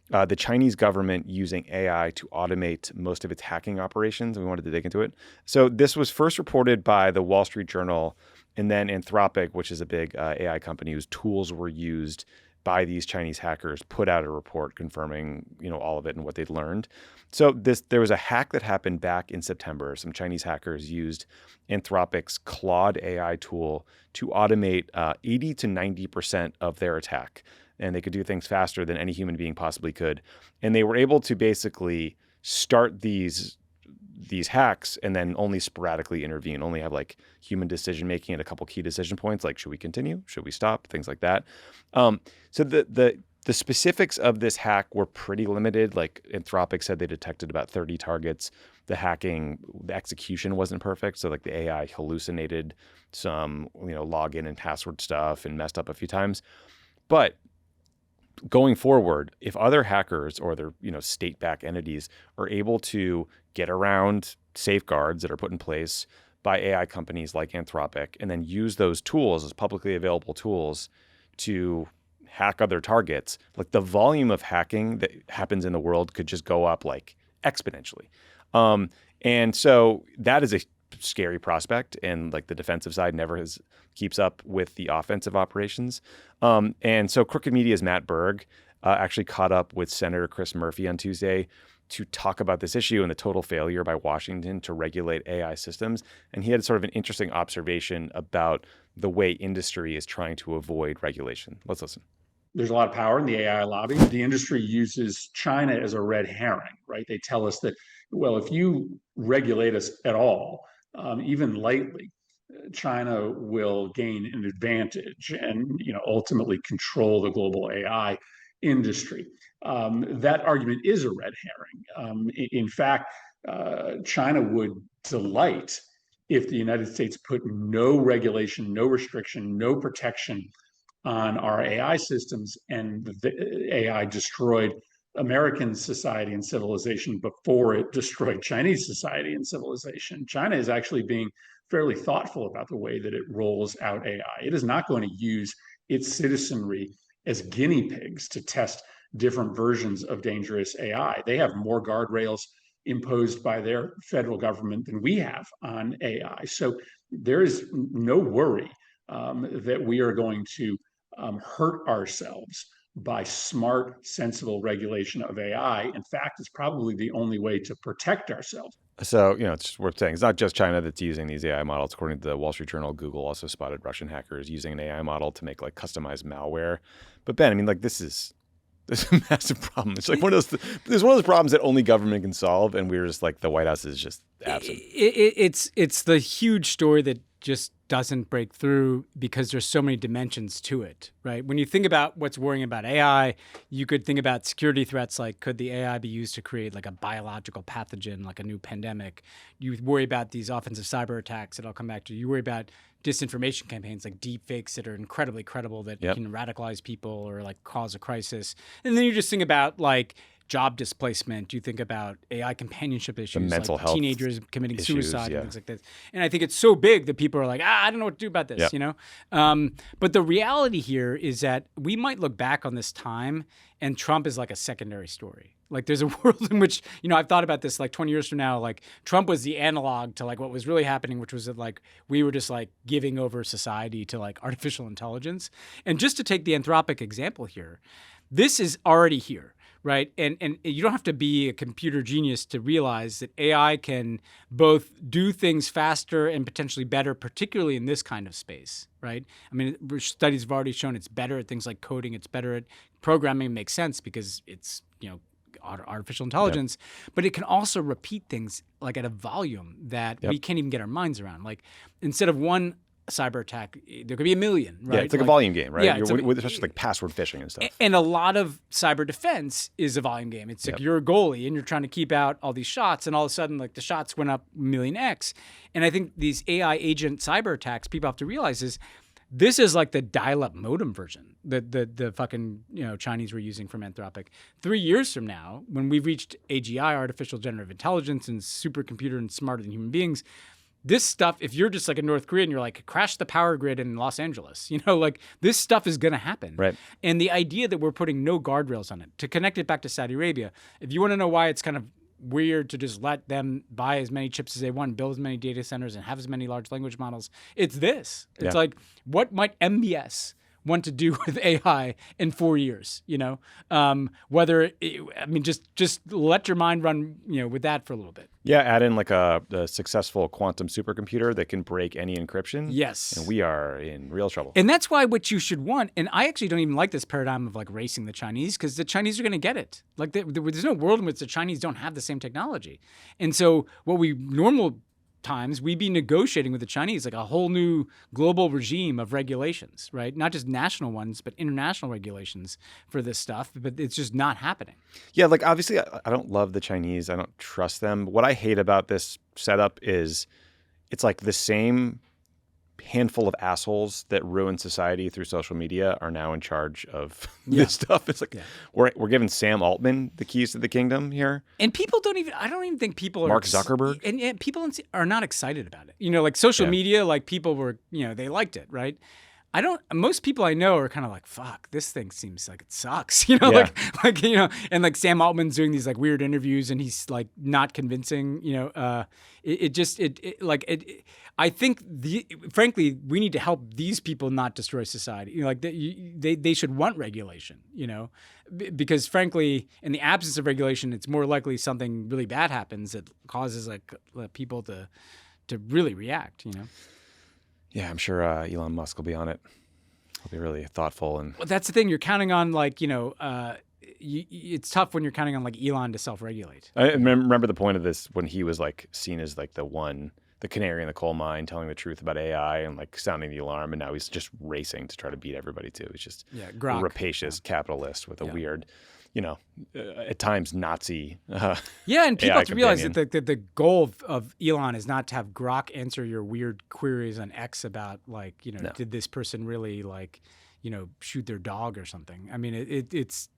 the Chinese government using AI to automate most of its hacking operations. We wanted to dig into it. So this was first reported by the Wall Street Journal, and then Anthropic, which is a big AI company whose tools were used by these Chinese hackers, put out a report confirming, all of it and what they'd learned. So there was a hack that happened back in September. Some Chinese hackers used Anthropic's Claude AI tool to automate 80 to 90% of their attack. And they could do things faster than any human being possibly could. And they were able to basically start these hacks and then only sporadically intervene, only have like human decision making at a couple key decision points, like should we continue, should we stop, things like that. So the specifics of this hack were pretty limited. Like Anthropic said they detected about 30 targets. The execution wasn't perfect. So like the AI hallucinated some, login and password stuff and messed up a few times. But going forward, if other hackers or other, state-backed entities are able to get around safeguards that are put in place by AI companies like Anthropic and then use those tools as publicly available tools to hack other targets, like the volume of hacking that happens in the world could just go up like exponentially. And so that is a scary prospect, and like the defensive side never keeps up with the offensive operations. And so Crooked Media's Matt Berg actually caught up with Senator Chris Murphy on Tuesday to talk about this issue and the total failure by Washington to regulate AI systems. And he had sort of an interesting observation about the way industry is trying to avoid regulation. Let's listen. There's a lot of power in the AI lobby. The industry uses China as a red herring, right? They tell us that, well, if you regulate us at all, even lightly, China will gain an advantage and ultimately control the global AI industry. That argument is a red herring. In fact, China would delight if the United States put no regulation, no restriction, no protection on our AI systems, and the AI destroyed American society and civilization before it destroyed Chinese society and civilization. China is actually being fairly thoughtful about the way that it rolls out AI. It is not going to use its citizenry as guinea pigs to test different versions of dangerous AI. They have more guardrails imposed by their federal government than we have on AI. So there is no worry that we are going to hurt ourselves by smart, sensible regulation of AI. In fact, it's probably the only way to protect ourselves. So, it's worth saying it's not just China that's using these AI models. According to the Wall Street Journal, Google also spotted Russian hackers using an AI model to make like customized malware. But Ben, I mean, like this is a massive problem. It's like one of those problems that only government can solve, and we're just like the White House is just absent. It's the huge story that just doesn't break through because there's so many dimensions to it, right? When you think about what's worrying about AI, you could think about security threats like could the AI be used to create like a biological pathogen, like a new pandemic? You worry about these offensive cyber attacks that I'll come back to. You worry about disinformation campaigns like deep fakes that are incredibly credible that can radicalize people or like cause a crisis. And then you just think about like job displacement. You think about AI companionship issues, mental like health teenagers committing issues, suicide and things like this. And I think it's so big that people are like, I don't know what to do about this, But the reality here is that we might look back on this time and Trump is like a secondary story. Like there's a world in which, I've thought about this like 20 years from now, like Trump was the analog to like what was really happening, which was that like we were just like giving over society to like artificial intelligence. And just to take the Anthropic example here, this is already here. right? And you don't have to be a computer genius to realize that AI can both do things faster and potentially better, particularly in this kind of space, right? I mean, studies have already shown it's better at things like coding. It's better at programming. Makes sense because it's, artificial intelligence, but it can also repeat things like at a volume that we can't even get our minds around. Like instead of one cyber attack, there could be a million, right? Yeah, it's like a volume game, right? Yeah, especially like password phishing and stuff. And a lot of cyber defense is a volume game. It's like you're a goalie and you're trying to keep out all these shots, and all of a sudden, like the shots went up million X. And I think these AI agent cyber attacks, people have to realize is this is like the dial-up modem version that the fucking Chinese were using from Anthropic. 3 years from now, when we've reached AGI, artificial generative intelligence, and supercomputer and smarter than human beings, this stuff, if you're just like a North Korea and you're like, crash the power grid in Los Angeles, like this stuff is going to happen. Right. And the idea that we're putting no guardrails on it, to connect it back to Saudi Arabia, if you want to know why it's kind of weird to just let them buy as many chips as they want, build as many data centers, and have as many large language models, it's this. It's like, what might MBS want to do with AI in 4 years? Just let your mind run, with that for a little bit. Yeah, add in like a successful quantum supercomputer that can break any encryption. Yes. And we are in real trouble. And that's why what you should want, and I actually don't even like this paradigm of like racing the Chinese, because the Chinese are going to get it. Like there's no world in which the Chinese don't have the same technology. And so what we normal times we'd be negotiating with the Chinese like a whole new global regime of regulations, right? Not just national ones, but international regulations for this stuff. But it's just not happening. Yeah, like obviously I don't love the Chinese. I don't trust them. What I hate about this setup is it's like the same handful of assholes that ruin society through social media are now in charge of this stuff. It's like we're giving Sam Altman the keys to the kingdom here. And people I don't even think people are... Mark Zuckerberg? And people are not excited about it. Like social media, like people were, they liked it, right? Most people I know are kind of like, fuck, this thing seems like it sucks, and like Sam Altman's doing these like weird interviews and he's like not convincing, I think frankly, we need to help these people not destroy society. They should want regulation, because frankly, in the absence of regulation, it's more likely something really bad happens that causes like people to really react, Yeah, I'm sure Elon Musk will be on it. He'll be really thoughtful. And well, that's the thing. You're counting on like, it's tough when you're counting on like Elon to self-regulate. I remember the point of this when he was like seen as like the canary in the coal mine, telling the truth about AI and like sounding the alarm. And now he's just racing to try to beat everybody too. He's just a rapacious capitalist with a weird, at times Nazi. And people have to realize that the goal of Elon is not to have Grok answer your weird queries on X about like, did this person really like, shoot their dog or something? I mean, it's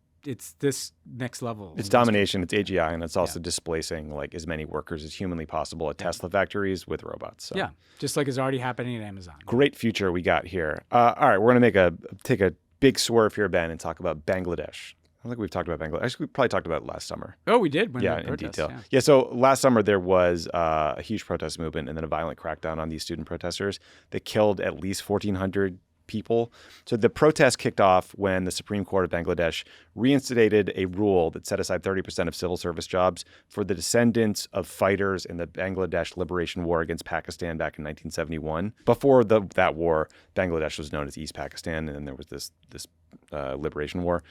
this next level. It's domination, it's AGI, and it's also displacing like as many workers as humanly possible at Tesla factories with robots. So. Yeah, just like is already happening at Amazon. Great future we got here. All right, we're going to take a big swerve here, Ben, and talk about Bangladesh. I don't think we've talked about Bangladesh. Actually, we probably talked about it last summer. Oh, we did? In detail. Yeah, so last summer there was a huge protest movement and then a violent crackdown on these student protesters that killed at least 1,400 people. So the protest kicked off when the Supreme Court of Bangladesh reinstated a rule that set aside 30% of civil service jobs for the descendants of fighters in the Bangladesh Liberation War against Pakistan back in 1971. Before that war, Bangladesh was known as East Pakistan, and then there was this Liberation War.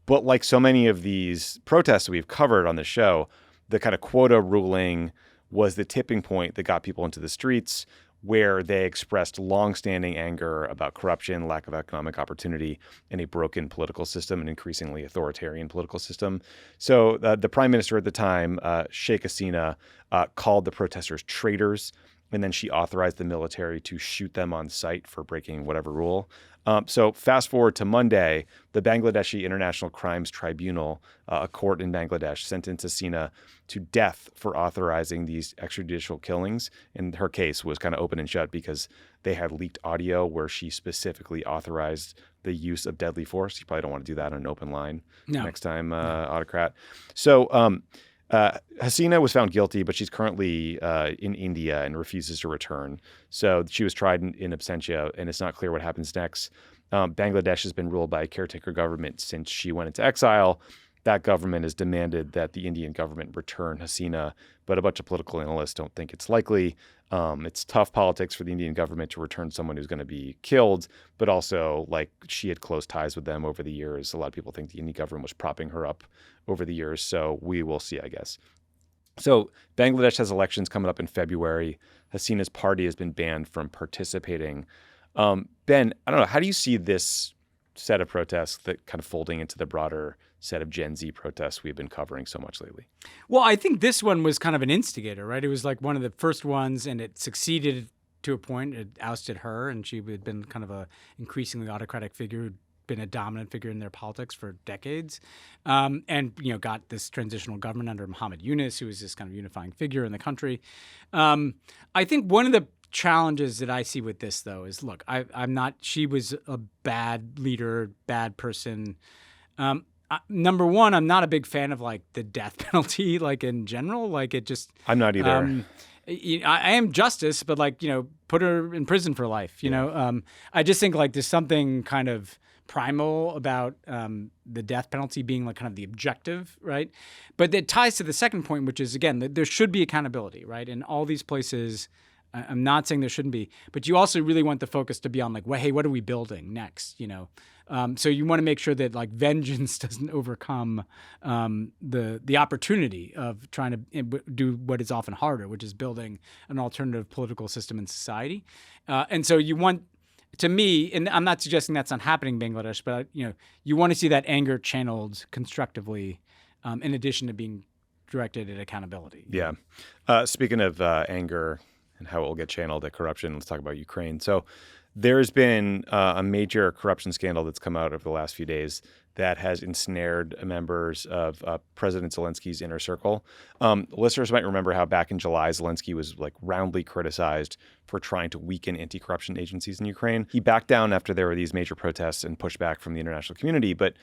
But like so many of these protests that we've covered on the show, the kind of quota ruling was the tipping point that got people into the streets, where they expressed longstanding anger about corruption, lack of economic opportunity, and a broken political system, an increasingly authoritarian political system. So the prime minister at the time, Sheikh Hasina, called the protesters traitors, and then she authorized the military to shoot them on sight for breaking whatever rule. So fast forward to Monday, the Bangladeshi International Crimes Tribunal, a court in Bangladesh, sentenced Hasina to death for authorizing these extrajudicial killings. And her case was kind of open and shut because they had leaked audio where she specifically authorized the use of deadly force. You probably don't want to do that on an open line next time, autocrat. So Hasina was found guilty, but she's currently in India and refuses to return. So she was tried in absentia, and it's not clear what happens next. Bangladesh has been ruled by a caretaker government since she went into exile. that government has demanded that the Indian government return Hasina, but a bunch of political analysts don't think it's likely. It's tough politics for the Indian government to return someone who's going to be killed, but also like she had close ties with them over the years. A lot of people think the Indian government was propping her up over the years. So we will see, I guess. So Bangladesh has elections coming up in February. Hasina's party has been banned from participating. Ben, I don't know, how do you see this set of protests that kind of folding into the broader set of Gen Z protests we've been covering so much lately? Well, I think this one was kind of an instigator, right? It was like one of the first ones, and it succeeded to a point. It ousted her, and she had been kind of a increasingly autocratic figure who'd been a dominant figure in their politics for decades, and got this transitional government under Muhammad Yunus, who was this kind of unifying figure in the country. I think one of the challenges that I see with this, though, is look, she was a bad leader, bad person. Number one, I'm not a big fan of like the death penalty, like in general, like it just. I'm not either. I am justice, but like, put her in prison for life, I just think like there's something kind of primal about the death penalty being like kind of the objective, right? But that ties to the second point, which is, again, that there should be accountability, right? In all these places, I'm not saying there shouldn't be, but you also really want the focus to be on like, well, hey, what are we building next? So you want to make sure that like vengeance doesn't overcome the opportunity of trying to do what is often harder, which is building an alternative political system in society. And so you want, to me, and I'm not suggesting that's not happening in Bangladesh, but you want to see that anger channeled constructively, in addition to being directed at accountability. Yeah. Speaking of anger and how it will get channeled at corruption, let's talk about Ukraine. So there's been a major corruption scandal that's come out over the last few days that has ensnared members of President Zelensky's inner circle. Listeners might remember how back in July, Zelensky was like roundly criticized for trying to weaken anti-corruption agencies in Ukraine. He backed down after there were these major protests and pushback from the international community. But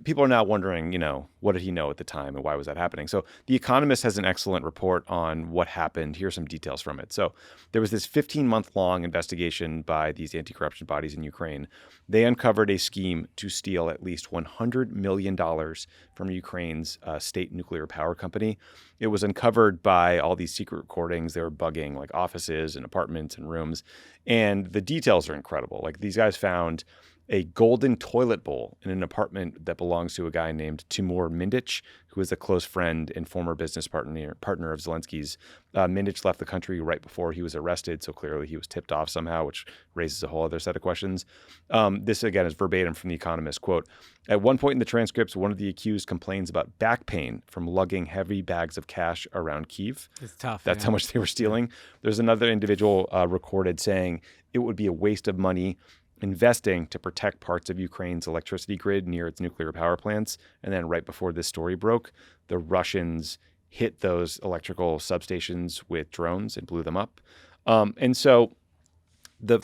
people are now wondering, what did he know at the time and why was that happening? So The Economist has an excellent report on what happened. Here's some details from it. So there was this 15-month-long investigation by these anti-corruption bodies in Ukraine. They uncovered a scheme to steal at least $100 million from Ukraine's state nuclear power company. It was uncovered by all these secret recordings. They were bugging like offices and apartments and rooms. And the details are incredible. Like these guys found a golden toilet bowl in an apartment that belongs to a guy named Timur Mindich, who is a close friend and former business partner of Zelensky's. Mindich left the country right before he was arrested, so clearly he was tipped off somehow, which raises a whole other set of questions. This, again, is verbatim from The Economist. Quote, "At one point in the transcripts, one of the accused complains about back pain from lugging heavy bags of cash around Kyiv." It's tough. That's how much they were stealing. There's another individual recorded saying it would be a waste of money investing to protect parts of Ukraine's electricity grid near its nuclear power plants. And then right before this story broke, the Russians hit those electrical substations with drones and blew them up. And so the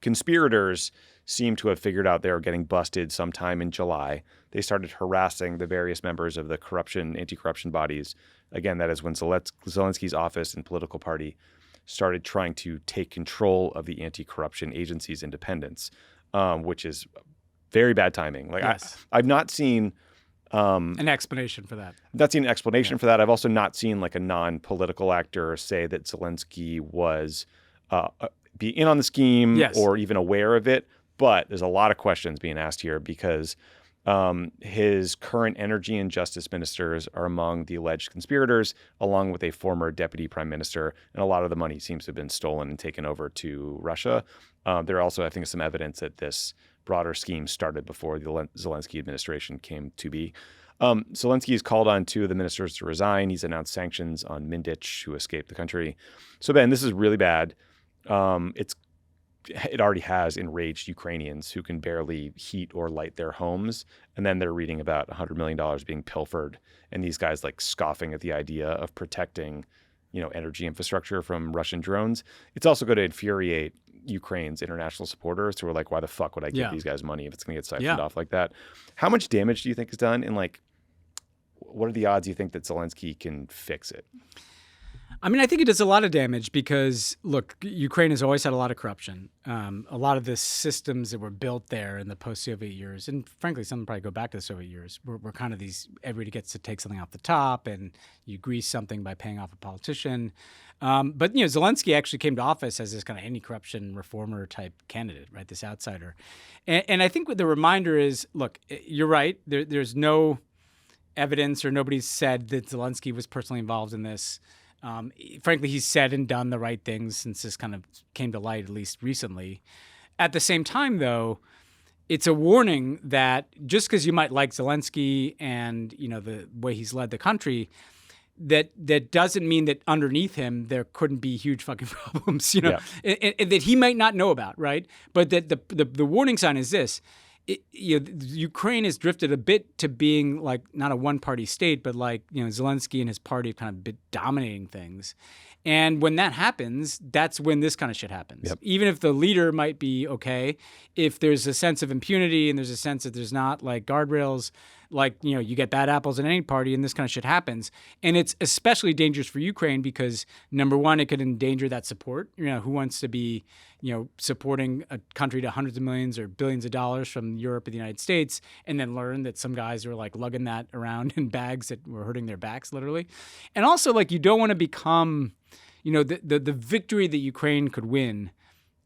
conspirators seem to have figured out they were getting busted sometime in July. They started harassing the various members of the anti-corruption bodies. Again, that is when Zelensky's office and political party started trying to take control of the anti-corruption agency's independence, which is very bad timing. Like yes. I've not seen an explanation for that. Not seen an explanation for that. I've also not seen like a non-political actor say that Zelensky was be in on the scheme yes. or even aware of it. But there's a lot of questions being asked here because his current energy and justice ministers are among the alleged conspirators, along with a former deputy prime minister. And a lot of the money seems to have been stolen and taken over to Russia. There are also, I think, some evidence that this broader scheme started before the Zelensky administration came to be. Zelensky has called on two of the ministers to resign. He's announced sanctions on Mindich, who escaped the country. So, Ben, this is really bad. It already has enraged Ukrainians who can barely heat or light their homes. And then they're reading about $100 million being pilfered. And these guys like scoffing at the idea of protecting, energy infrastructure from Russian drones. It's also going to infuriate Ukraine's international supporters who are like, why the fuck would I give these guys money if it's going to get siphoned off like that? How much damage do you think is done? And like, what are the odds you think that Zelensky can fix it? I mean, I think it does a lot of damage because, look, Ukraine has always had a lot of corruption. A lot of the systems that were built there in the post-Soviet years, and frankly, some probably go back to the Soviet years, were kind of these, everybody gets to take something off the top and you grease something by paying off a politician. But, Zelensky actually came to office as this kind of anti-corruption reformer type candidate, right, this outsider. And I think what the reminder is, look, you're right, there's no evidence or nobody's said that Zelensky was personally involved in this. Frankly, he's said and done the right things since this kind of came to light, at least recently. At the same time, though, it's a warning that just because you might like Zelensky and the way he's led the country, that doesn't mean that underneath him there couldn't be huge fucking problems, and that he might not know about, right? But that the warning sign is this. Ukraine has drifted a bit to being like not a one-party state, but like Zelensky and his party have kind of been dominating things. And when that happens, that's when this kind of shit happens. Yep. Even if the leader might be okay, if there's a sense of impunity and there's a sense that there's not like guardrails, like, you get bad apples in any party and this kind of shit happens. And it's especially dangerous for Ukraine because, number one, it could endanger that support. Who wants to be, supporting a country to hundreds of millions or billions of dollars from Europe or the United States and then learn that some guys are like lugging that around in bags that were hurting their backs, literally. And also, like, you don't want to become, the victory that Ukraine could win,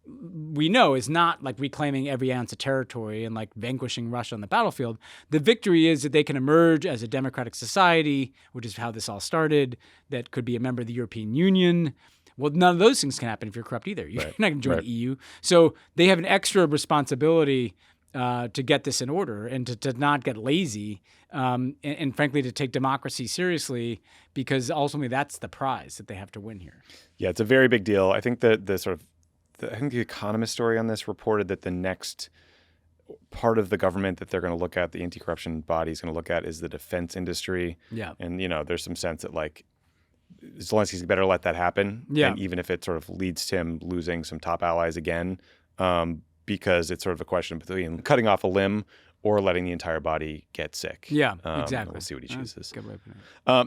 we know, is not like reclaiming every ounce of territory and like vanquishing Russia on the battlefield. The victory is that they can emerge as a democratic society, which is how this all started, that could be a member of the European Union. Well, none of those things can happen if you're corrupt either. You're not going to join the EU. So they have an extra responsibility to get this in order and to not get lazy and frankly, to take democracy seriously, because ultimately that's the prize that they have to win here. Yeah, it's a very big deal. I think I think the Economist story on this reported that the next part of the government that they're going to look at, the anti-corruption body is going to look at, is the defense industry. Yeah. And, there's some sense that like Zelensky's better let that happen. Yeah. And even if it sort of leads to him losing some top allies again, because it's sort of a question between cutting off a limb or letting the entire body get sick. Yeah, exactly. We'll see what he chooses.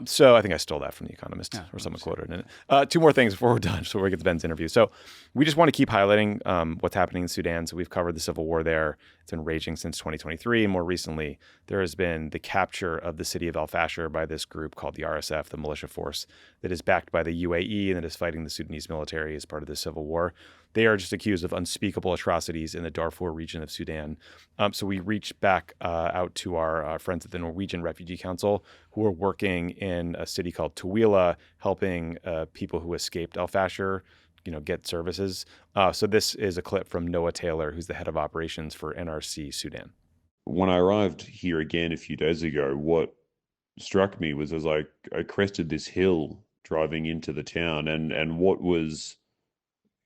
So I think I stole that from The Economist, or someone quoted in it. Two more things before we're done, before we get to Ben's interview. So we just want to keep highlighting what's happening in Sudan. So we've covered the civil war there. It's been raging since 2023. And more recently, there has been the capture of the city of El Fasher by this group called the RSF, the militia force, that is backed by the UAE and that is fighting the Sudanese military as part of the civil war. They are just accused of unspeakable atrocities in the Darfur region of Sudan. So we reached back out to our friends at the Norwegian Refugee Council, who are working in a city called Tawila, helping people who escaped El Fasher, get services. So this is a clip from Noah Taylor, who's the head of operations for NRC Sudan. When I arrived here again a few days ago, what struck me was as I crested this hill driving into the town, and what was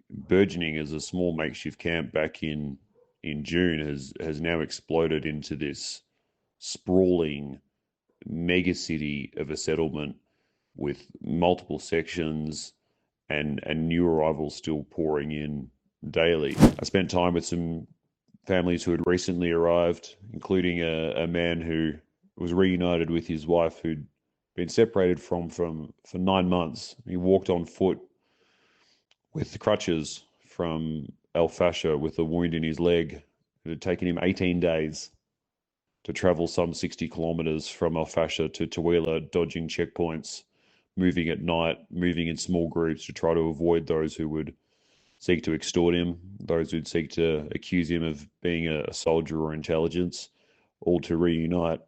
burgeoning as a small makeshift camp back in June has now exploded into this sprawling mega city of a settlement with multiple sections and new arrivals still pouring in daily. I spent time with some families who had recently arrived, including a man who was reunited with his wife who'd been separated from for 9 months. He walked on foot with the crutches from El Fasher with a wound in his leg. It had taken him 18 days to travel some 60 kilometers from El Fasher to Tawila, dodging checkpoints, moving at night, moving in small groups to try to avoid those who would seek to extort him, those who'd seek to accuse him of being a soldier or intelligence, all to reunite.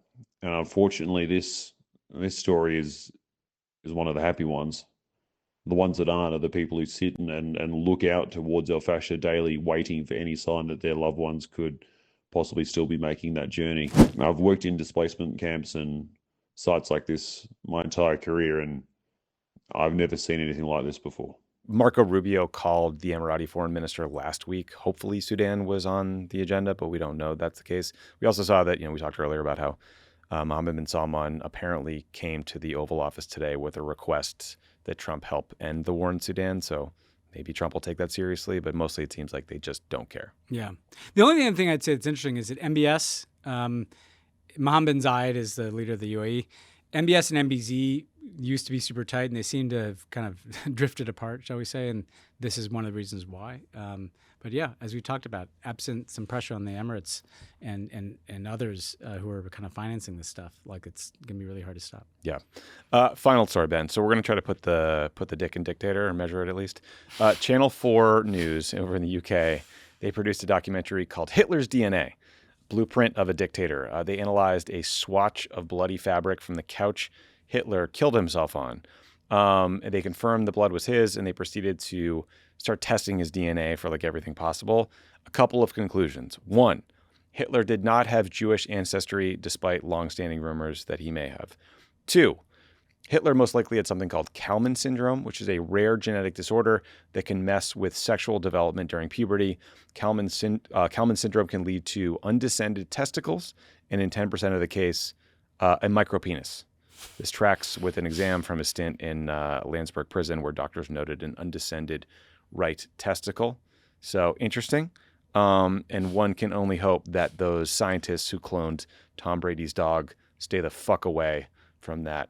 And unfortunately, this story is one of the happy ones. The ones that aren't are the people who sit and look out towards El Fasher daily, waiting for any sign that their loved ones could possibly still be making that journey. I've worked in displacement camps and sites like this my entire career, and I've never seen anything like this before. Marco Rubio called the Emirati foreign minister last week. Hopefully Sudan was on the agenda, but we don't know that's the case. We also saw that, we talked earlier about how Mohammed bin Salman apparently came to the Oval Office today with a request that Trump help end the war in Sudan. So maybe Trump will take that seriously, but mostly it seems like they just don't care. Yeah. The only other thing I'd say that's interesting is that MBS, Mohammed bin Zayed is the leader of the UAE, MBS and MBZ used to be super tight, and they seem to have kind of drifted apart, shall we say, and this is one of the reasons why. But yeah, as we talked about, absent some pressure on the Emirates and others who are kind of financing this stuff, like it's going to be really hard to stop. Yeah. Final story, Ben. So we're going to try to put the dick in dictator, or measure it at least. Channel 4 News over in the UK, they produced a documentary called Hitler's DNA, Blueprint of a Dictator. They analyzed a swatch of bloody fabric from the couch Hitler killed himself on. And they confirmed the blood was his, and they proceeded to start testing his DNA for like everything possible. A couple of conclusions. One, Hitler did not have Jewish ancestry, despite longstanding rumors that he may have. Two, Hitler most likely had something called Kalman syndrome, which is a rare genetic disorder that can mess with sexual development during puberty. Kalman syndrome can lead to undescended testicles, and in 10% of the case, a micropenis. This tracks with an exam from a stint in Landsberg prison where doctors noted an undescended right testicle. So interesting. And one can only hope that those scientists who cloned Tom Brady's dog stay the fuck away from that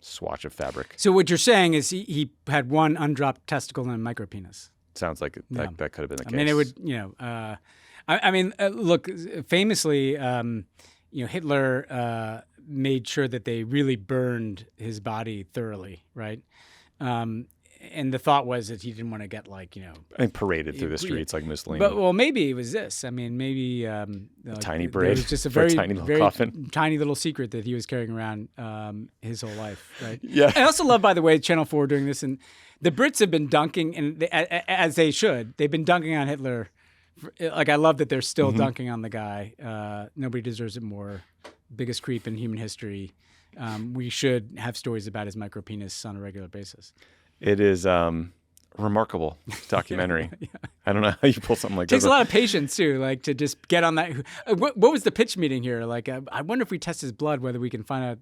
swatch of fabric. So what you're saying is he had one undropped testicle and a micropenis. Sounds like that could have been the case. I mean, it would, look, famously, Hitler made sure that they really burned his body thoroughly, right? And the thought was that he didn't want to get paraded through the streets like Mussolini. But maybe it was this. I mean, maybe a tiny parade. It was just a very tiny little coffin, tiny little secret that he was carrying around his whole life, right? Yeah. I also love, by the way, Channel 4 doing this, and the Brits have been dunking, and as they should. They've been dunking on Hitler. I love that they're still dunking on the guy. Nobody deserves it more. Biggest creep in human history. We should have stories about his micropenis on a regular basis. It is remarkable documentary. Yeah. I don't know how you pull something like that. It takes a lot of patience too, to just get on that. What was the pitch meeting here? I wonder if we test his blood, whether we can find out.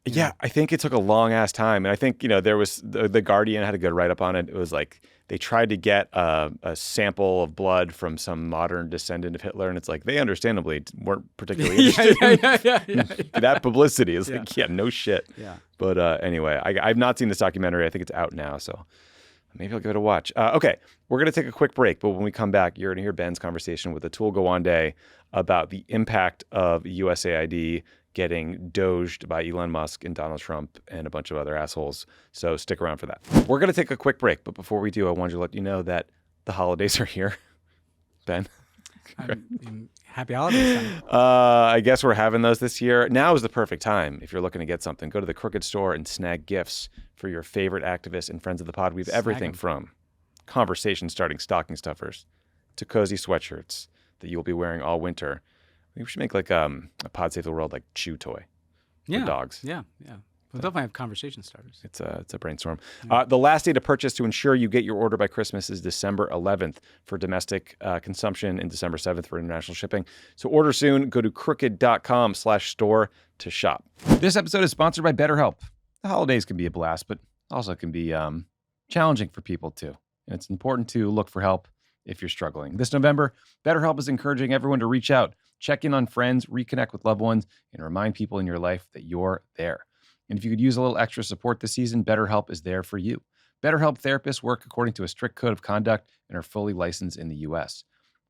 Yeah, I think it took a long ass time, and I think there was the Guardian had a good write up on it. It was like they tried to get a sample of blood from some modern descendant of Hitler, and it's like they understandably weren't particularly interested in that publicity. It's like, no shit. Yeah. But anyway, I've not seen this documentary. I think it's out now, so maybe I'll give it a watch. Okay, we're going to take a quick break, but when we come back, you're going to hear Ben's conversation with Atul Gawande about the impact of USAID getting doged by Elon Musk and Donald Trump and a bunch of other assholes. So stick around for that. We're going to take a quick break, but before we do, I wanted to let you know that the holidays are here. Ben? Happy holidays. I guess we're having those this year. Now is the perfect time. If you're looking to get something, go to the Crooked Store and snag gifts for your favorite activists and friends of the pod. We have everything from conversation-starting stocking stuffers to cozy sweatshirts that you'll be wearing all winter. We should make a Pod Save the World chew toy for dogs. Yeah. We'll definitely have conversation starters. It's a brainstorm. The last day to purchase to ensure you get your order by Christmas is December 11th for domestic consumption and December 7th for international shipping. So order soon. Go to crooked.com/store to shop. This episode is sponsored by BetterHelp. The holidays can be a blast, but also can be challenging for people too. And it's important to look for help if you're struggling. This November, BetterHelp is encouraging everyone to reach out, check in on friends, reconnect with loved ones, and remind people in your life that you're there. And if you could use a little extra support this season, BetterHelp is there for you. BetterHelp therapists work according to a strict code of conduct and are fully licensed in the U.S.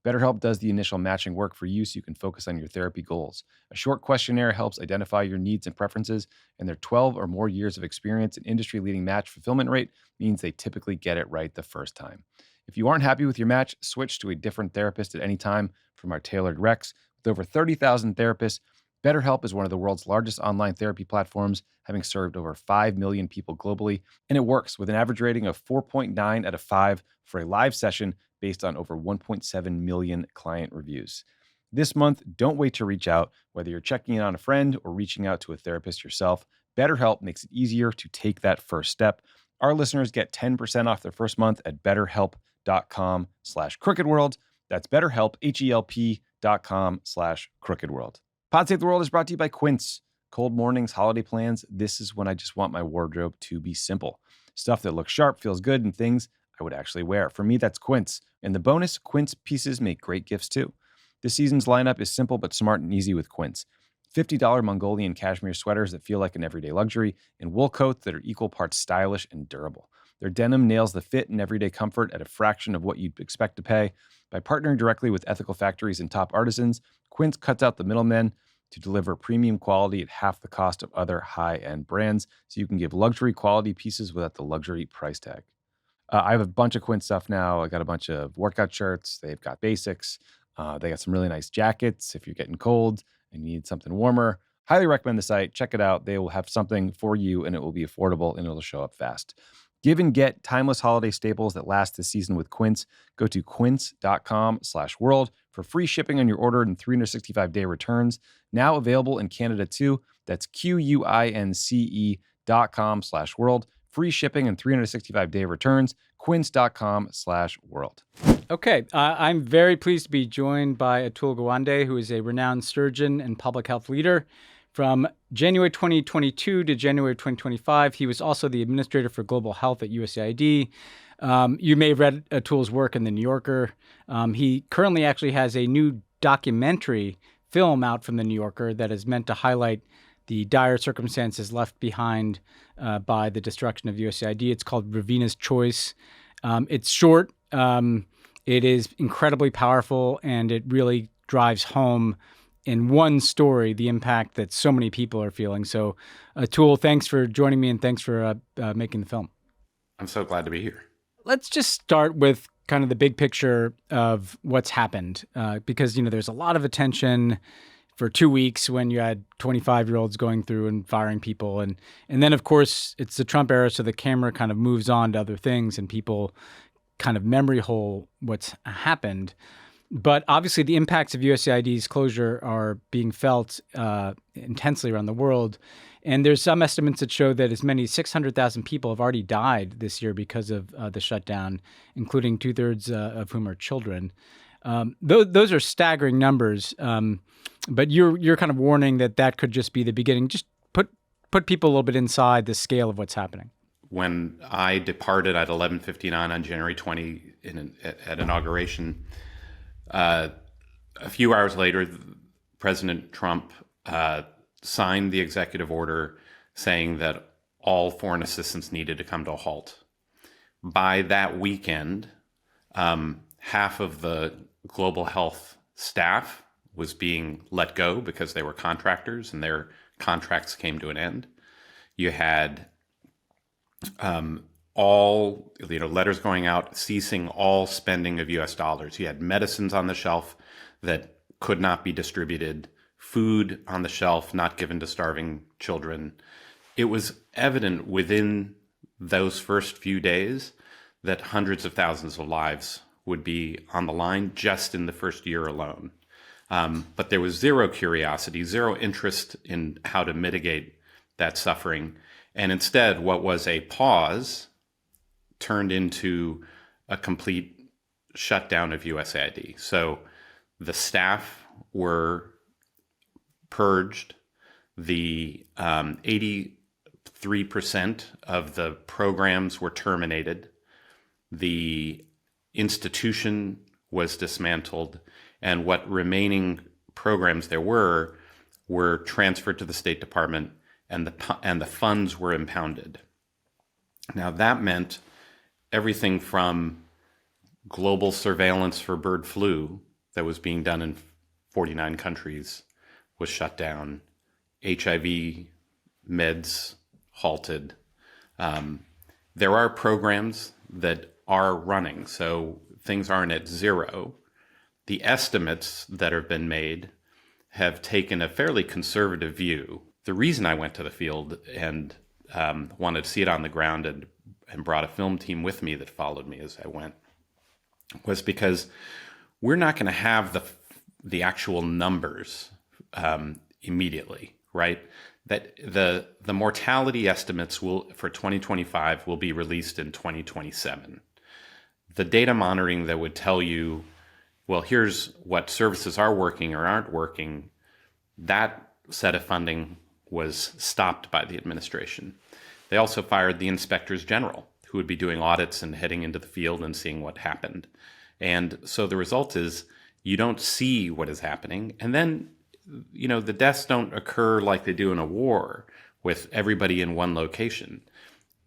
BetterHelp does the initial matching work for you so you can focus on your therapy goals. A short questionnaire helps identify your needs and preferences, and their 12 or more years of experience and industry-leading match fulfillment rate means they typically get it right the first time. If you aren't happy with your match, switch to a different therapist at any time from our tailored recs. With over 30,000 therapists, BetterHelp is one of the world's largest online therapy platforms, having served over 5 million people globally, and it works with an average rating of 4.9 out of 5 for a live session based on over 1.7 million client reviews. This month, don't wait to reach out. Whether you're checking in on a friend or reaching out to a therapist yourself, BetterHelp makes it easier to take that first step. Our listeners get 10% off their first month at BetterHelp.com/crookedworld. That's BetterHelp, HELP.com/crookedworld. Pod Save the World is brought to you by Quince. Cold mornings, holiday plans. This is when I just want my wardrobe to be simple. Stuff that looks sharp, feels good, and things I would actually wear. For me, that's Quince. And the bonus, Quince pieces make great gifts too. This season's lineup is simple but smart and easy with Quince. $50 Mongolian cashmere sweaters that feel like an everyday luxury, and wool coats that are equal parts stylish and durable. Their denim nails the fit and everyday comfort at a fraction of what you'd expect to pay. By partnering directly with ethical factories and top artisans, Quince cuts out the middlemen to deliver premium quality at half the cost of other high-end brands, so you can give luxury quality pieces without the luxury price tag. I have a bunch of Quince stuff now. I got a bunch of workout shirts. They've got basics. They got some really nice jackets if you're getting cold and you need something warmer. Highly recommend the site. Check it out. They will have something for you, and it will be affordable, and it'll show up fast. Give and get timeless holiday staples that last this season with Quince. Go to quince.com/world for free shipping on your order and 365-day returns. Now available in Canada too. That's QUINCE.com/world. Free shipping and 365-day returns. Quince.com/world. Okay, I'm very pleased to be joined by Atul Gawande, who is a renowned surgeon and public health leader. From January 2022 to January 2025, he was also the administrator for global health at USAID. You may have read Atul's work in The New Yorker. He currently actually has a new documentary film out from The New Yorker that is meant to highlight the dire circumstances left behind by the destruction of USAID. It's called Ravina's Choice. It's short. It is incredibly powerful, and it really drives home in one story the impact that so many people are feeling. So, Atul, thanks for joining me, and thanks for making the film. I'm so glad to be here. Let's just start with kind of the big picture of what's happened, because there's a lot of attention for 2 weeks when you had 25-year-olds going through and firing people, and then of course it's the Trump era, so the camera kind of moves on to other things, and people kind of memory hole what's happened. But obviously the impacts of USAID's closure are being felt intensely around the world. And there's some estimates that show that as many as 600,000 people have already died this year because of the shutdown, including 2/3 of whom are children. Those are staggering numbers. But you're kind of warning that could just be the beginning. Just put people a little bit inside the scale of what's happening. When I departed at 11:59 on January 20 at inauguration, a few hours later, President Trump signed the executive order saying that all foreign assistance needed to come to a halt. By that weekend, half of the global health staff was being let go because they were contractors and their contracts came to an end. You had all letters going out ceasing all spending of U.S. dollars. You had medicines on the shelf that could not be distributed, food on the shelf not given to starving children. It was evident within those first few days that hundreds of thousands of lives would be on the line just in the first year alone. But there was zero curiosity, zero interest in how to mitigate that suffering. And instead, what was a pause turned into a complete shutdown of USAID. So the staff were purged. The 83% of the programs were terminated. The institution was dismantled. And what remaining programs there were transferred to the State Department, and the funds were impounded. Now that meant everything from global surveillance for bird flu that was being done in 49 countries was shut down. HIV meds halted. There are programs that are running, so things aren't at zero. The estimates that have been made have taken a fairly conservative view. The reason I went to the field and wanted to see it on the ground and brought a film team with me that followed me as I went was because we're not going to have the actual numbers immediately, right? That the mortality estimates for 2025 will be released in 2027. The data monitoring that would tell you, well, here's what services are working or aren't working, that set of funding was stopped by the administration. They also fired the inspectors general, who would be doing audits and heading into the field and seeing what happened. And so the result is you don't see what is happening. And then the deaths don't occur like they do in a war with everybody in one location.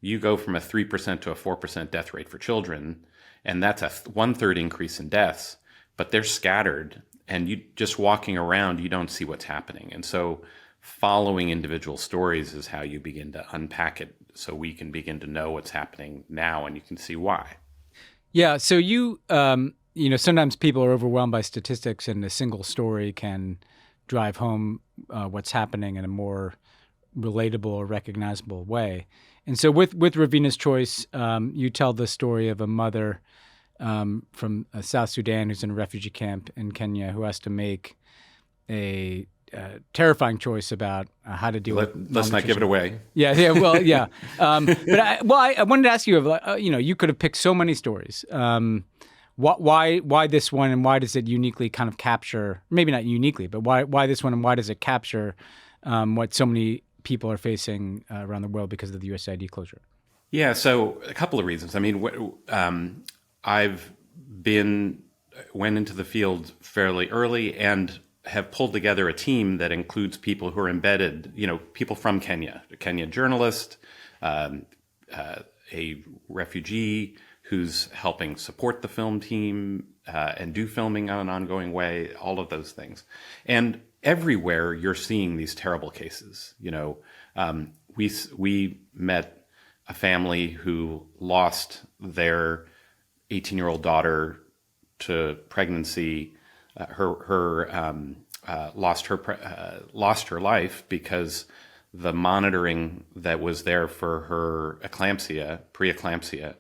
You go from a 3% to a 4% death rate for children, and that's a 1/3 increase in deaths, but they're scattered, and you just walking around, you don't see what's happening. And so following individual stories is how you begin to unpack it, so we can begin to know what's happening now, and you can see why. Yeah. So sometimes people are overwhelmed by statistics, and a single story can drive home what's happening in a more relatable or recognizable way. And so with Ravina's Choice, you tell the story of a mother from South Sudan who's in a refugee camp in Kenya who has to make a terrifying choice about how to deal with Let's not give it away. Yeah. Well, yeah. But I wanted to ask you, you could have picked so many stories. Why this one, and why does it uniquely kind of capture, maybe not uniquely, but why this one, and why does it capture what so many people are facing around the world because of the USAID closure? Yeah, so a couple of reasons. I mean, I've went into the field fairly early and have pulled together a team that includes people who are embedded, people from Kenya, a Kenyan journalist, a refugee who's helping support the film team and do filming on an ongoing way, all of those things. And everywhere you're seeing these terrible cases. We met a family who lost their 18-year-old daughter to pregnancy. Lost her life because the monitoring that was there for her preeclampsia,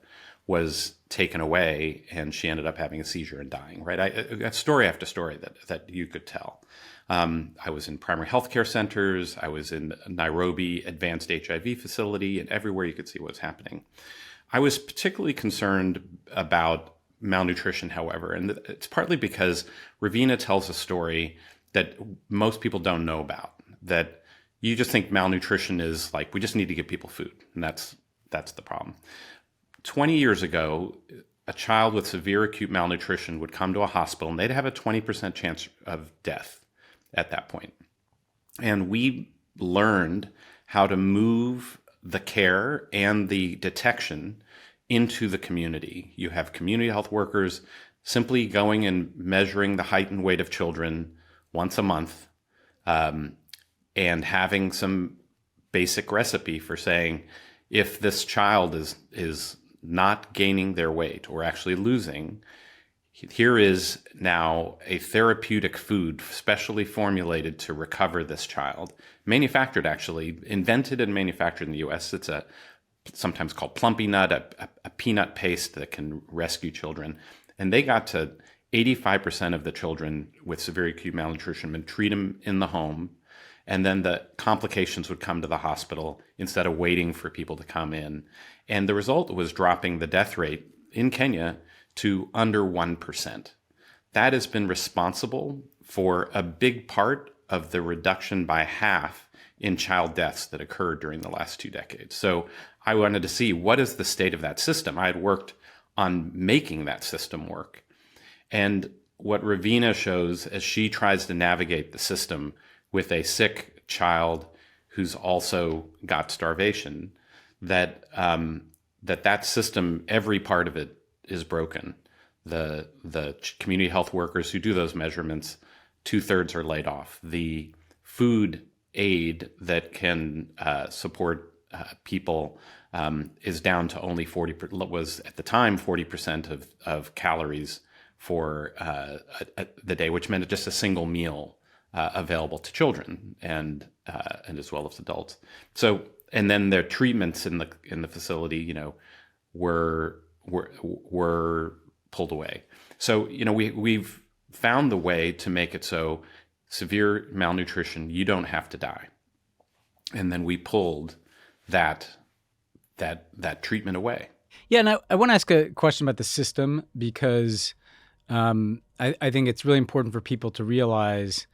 was taken away, and she ended up having a seizure and dying. Right, story after story that you could tell. I was in primary healthcare centers. I was in Nairobi advanced HIV facility, and everywhere you could see what's happening. I was particularly concerned about malnutrition, however, and it's partly because Ravina tells a story that most people don't know about, that you just think malnutrition is like, we just need to give people food, and that's the problem. 20 years ago, a child with severe acute malnutrition would come to a hospital, and they'd have a 20% chance of death at that point. And we learned how to move the care and the detection into the community. You have community health workers simply going and measuring the height and weight of children once a month, and having some basic recipe for saying, if this child is not gaining their weight or actually losing, here is now a therapeutic food specially formulated to recover this child. Manufactured, actually, invented and manufactured in the US. It's sometimes called plumpy nut, a peanut paste that can rescue children. And they got to 85% of the children with severe acute malnutrition and treat them in the home. And then the complications would come to the hospital instead of waiting for people to come in. And the result was dropping the death rate in Kenya to under 1%. That has been responsible for a big part of the reduction by half in child deaths that occurred during the last 2 decades. So I wanted to see, what is the state of that system? I had worked on making that system work. And what Ravina shows as she tries to navigate the system with a sick child who's also got starvation, that system, every part of it is broken. The community health workers who do those measurements, 2/3 are laid off. The food aid that can support people is down to only 40%, was at the time 40% of calories for the day, which meant just a single meal available to children and as well as adults. So, and then their treatments in the facility, were pulled away. So, we've found the way to make it so severe malnutrition, you don't have to die. And then we pulled that treatment away. Yeah, and I want to ask a question about the system, because I think it's really important for people to realize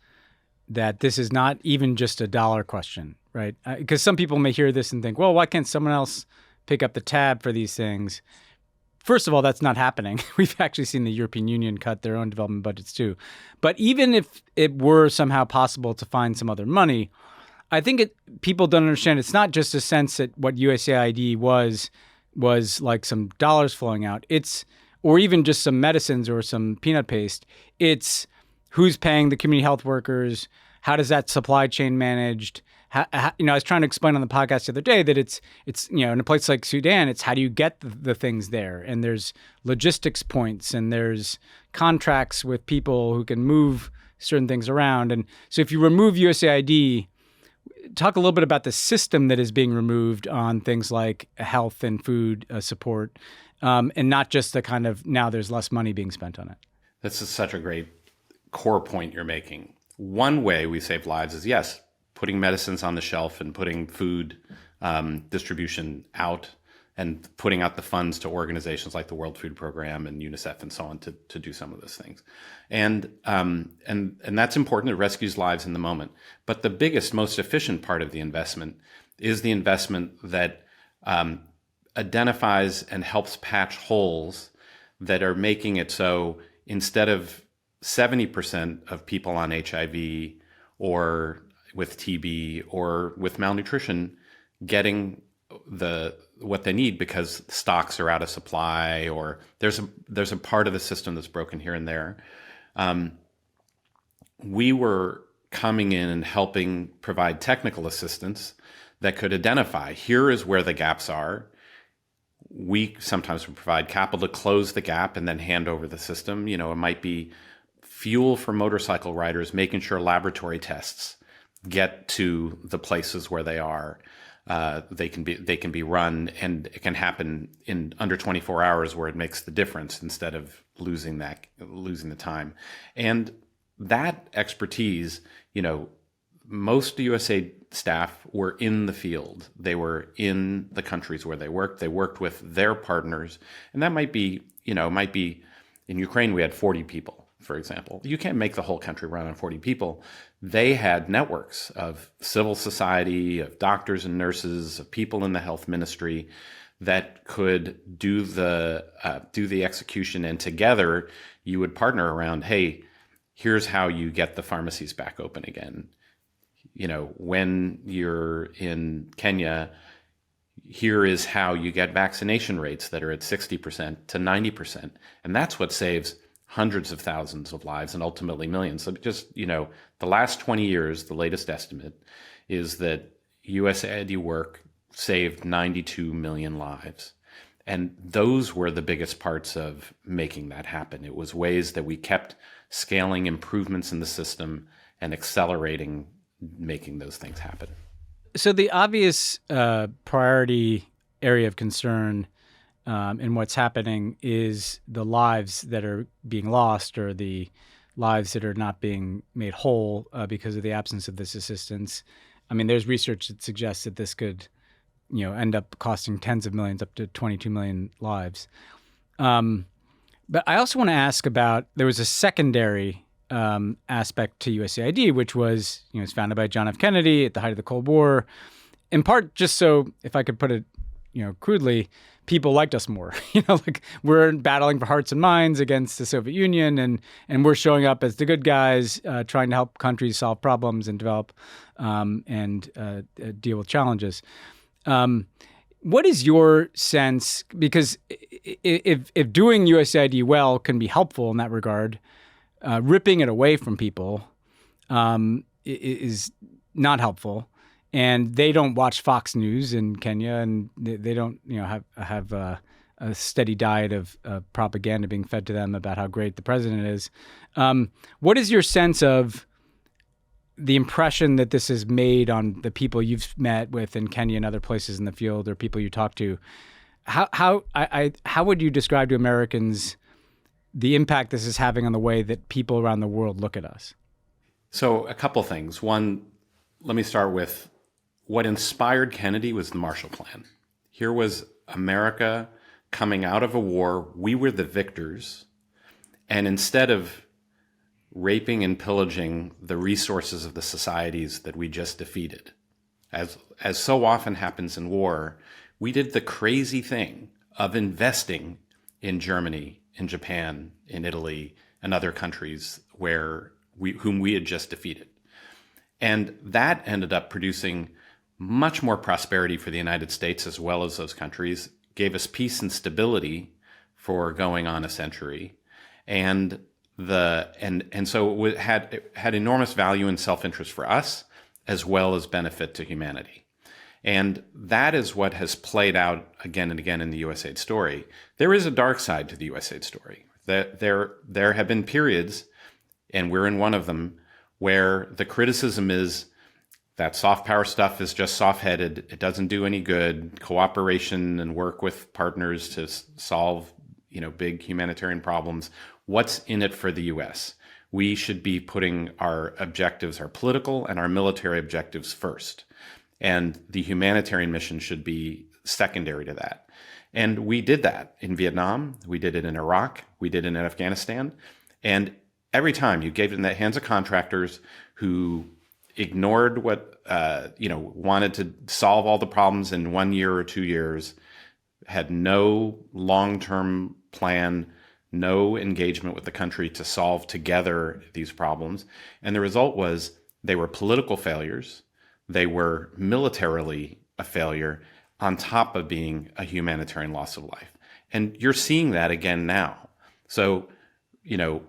that this is not even just a dollar question, right? Because some people may hear this and think, well, why can't someone else pick up the tab for these things? first of all, that's not happening. We've actually seen the European Union cut their own development budgets too. But even if it were somehow possible to find some other money, I think people don't understand. It's not just a sense that what USAID was like some dollars flowing out. Or even just some medicines or some peanut paste. It's who's paying the community health workers. How does that supply chain managed? I was trying to explain on the podcast the other day that it's in a place like Sudan, it's how do you get the things there? And there's logistics points and there's contracts with people who can move certain things around. And so if you remove USAID, talk a little bit about the system that is being removed on things like health and food support, and not just the kind of now there's less money being spent on it. This is such a great core point you're making. One way we save lives is, yes, putting medicines on the shelf and putting food distribution out and putting out the funds to organizations like the World Food Program and UNICEF and so on to do some of those things. And that's important. It rescues lives in the moment. But the biggest, most efficient part of the investment is the investment that identifies and helps patch holes that are making it so instead of 70% of people on HIV or with TB or with malnutrition getting what they need because stocks are out of supply, or there's a part of the system that's broken here and there. We were coming in and helping provide technical assistance that could identify, here is where the gaps are. We sometimes would provide capital to close the gap and then hand over the system. It might be fuel for motorcycle riders, making sure laboratory tests get to the places where they are. They can be run, and it can happen in under 24 hours, where it makes the difference instead of losing the time. And that expertise, most USAID staff were in the field. They were in the countries where they worked. They worked with their partners, and that might be in Ukraine we had 40 people, for example. You can't make the whole country run on 40 people. They had networks of civil society, of doctors and nurses, of people in the health ministry that could do the execution. And together you would partner around, hey, here's how you get the pharmacies back open again. When you're in Kenya, here is how you get vaccination rates that are at 60% to 90%. And that's what saves hundreds of thousands of lives and ultimately millions. So just, the last 20 years, the latest estimate is that USAID work saved 92 million lives. And those were the biggest parts of making that happen. It was ways that we kept scaling improvements in the system and accelerating making those things happen. So the obvious priority area of concern in what's happening is the lives that are being lost, or the lives that are not being made whole because of the absence of this assistance. I mean, there's research that suggests that this could, end up costing tens of millions, up to 22 million lives. But I also want to ask about, there was a secondary aspect to USAID, which was, it's founded by John F. Kennedy at the height of the Cold War, in part just so, if I could put it, crudely, people liked us more. Like we're battling for hearts and minds against the Soviet Union, and we're showing up as the good guys, trying to help countries solve problems and develop and deal with challenges. What is your sense? Because if doing USAID well can be helpful in that regard, ripping it away from people is not helpful. And they don't watch Fox News in Kenya, and they don't, have a steady diet of propaganda being fed to them about how great the president is. What is your sense of the impression that this has made on the people you've met with in Kenya and other places in the field, or people you talk to? How would you describe to Americans the impact this is having on the way that people around the world look at us? So a couple things. One, let me start with what inspired Kennedy was the Marshall Plan. Here was America coming out of a war. We were the victors. And instead of raping and pillaging the resources of the societies that we just defeated, as so often happens in war, we did the crazy thing of investing in Germany, in Japan, in Italy, and other countries whom we had just defeated. And that ended up producing much more prosperity for the United States as well as those countries, gave us peace and stability for going on a century. And so it had enormous value and self-interest for us, as well as benefit to humanity. And that is what has played out again and again in the USAID story. There is a dark side to the USAID story. There have been periods, and we're in one of them, where the criticism is that soft power stuff is just soft-headed. It doesn't do any good. Cooperation and work with partners to solve, big humanitarian problems. What's in it for the U.S.? We should be putting our objectives, our political and our military objectives first. And the humanitarian mission should be secondary to that. And we did that in Vietnam. We did it in Iraq. We did it in Afghanistan. And every time you gave it in the hands of contractors who ignored what, wanted to solve all the problems in 1 year or 2 years, had no long-term plan, no engagement with the country to solve together these problems. And the result was they were political failures. They were militarily a failure on top of being a humanitarian loss of life. And you're seeing that again now. So,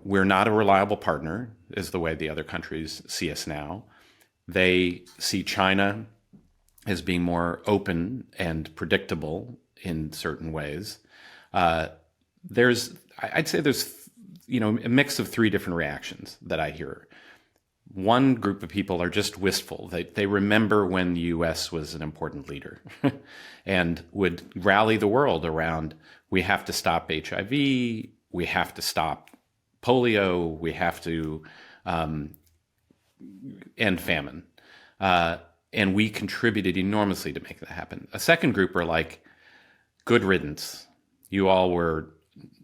we're not a reliable partner, is the way the other countries see us now. They see China as being more open and predictable in certain ways. I'd say there's, a mix of 3 different reactions that I hear. One group of people are just wistful. They remember when the U.S. was an important leader and would rally the world around, we have to stop HIV, we have to stop polio, we have to end famine. And we contributed enormously to make that happen. A second group are like, good riddance. You all were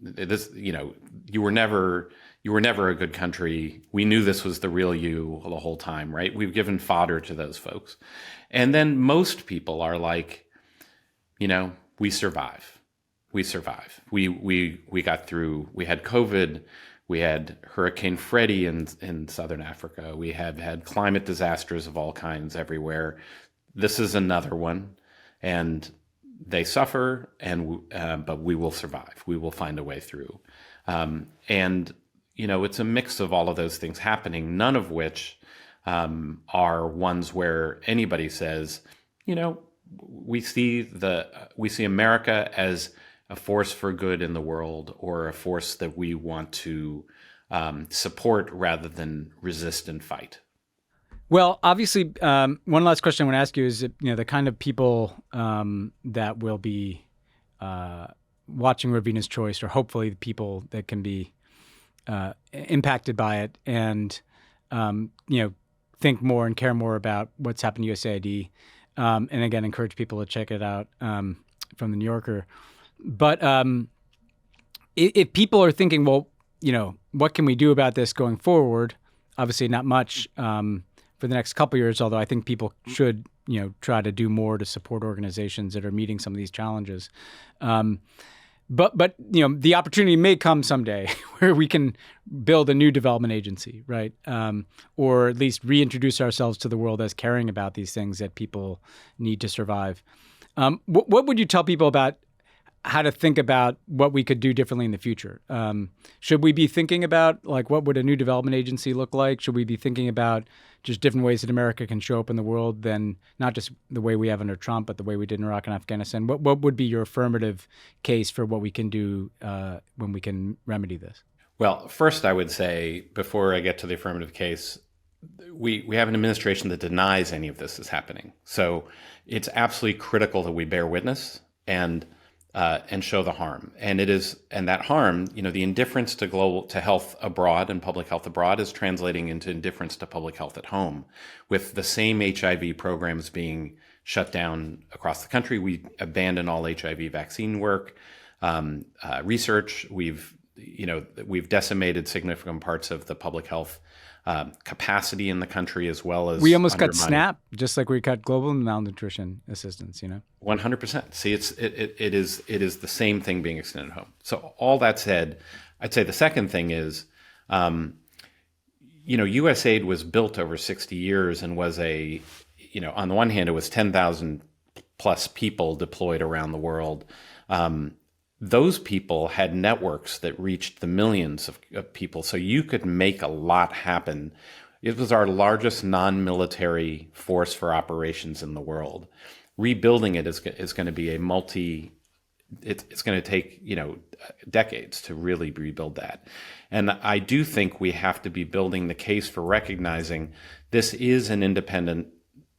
you were never a good country. We knew this was the real you the whole time, right? We've given fodder to those folks. And then most people are like, we survive. We survive. We got through, we had COVID, we had Hurricane Freddie in Southern Africa. We have had climate disasters of all kinds everywhere. This is another one. And they suffer, but we will survive. We will find a way through. It's a mix of all of those things happening, none of which are ones where anybody says, we see America as a force for good in the world, or a force that we want to support rather than resist and fight. Well, obviously, one last question I want to ask you is, the kind of people that will be watching Ravina's Choice, or hopefully the people that can be impacted by it, and think more and care more about what's happened to USAID, and again, encourage people to check it out from the New Yorker. But if people are thinking, well, what can we do about this going forward? Obviously, not much for the next couple of years, although I think people should, try to do more to support organizations that are meeting some of these challenges. But the opportunity may come someday where we can build a new development agency, right? Or at least reintroduce ourselves to the world as caring about these things that people need to survive. What would you tell people about how to think about what we could do differently in the future? Should we be thinking about, what would a new development agency look like? Should we be thinking about just different ways that America can show up in the world than not just the way we have under Trump, but the way we did in Iraq and Afghanistan? What would be your affirmative case for what we can do when we can remedy this? Well, first I would say, before I get to the affirmative case, we have an administration that denies any of this is happening. So it's absolutely critical that we bear witness and show the harm. And that harm, the indifference to health abroad and public health abroad is translating into indifference to public health at home. With the same HIV programs being shut down across the country, we abandoned all HIV vaccine work, research. We've we've decimated significant parts of the public health capacity in the country, as well as we almost cut SNAP, just like we cut global malnutrition assistance. 100%. See, it is the same thing being extended home. So all that said, I'd say the second thing is, USAID was built over 60 years and was on the one hand, it was 10,000 plus people deployed around the world. Those people had networks that reached the millions of people, so you could make a lot happen. It was our largest non-military force for operations in the world. Rebuilding it is going to be it's going to take decades to really rebuild that. And I do think we have to be building the case for recognizing this is an independent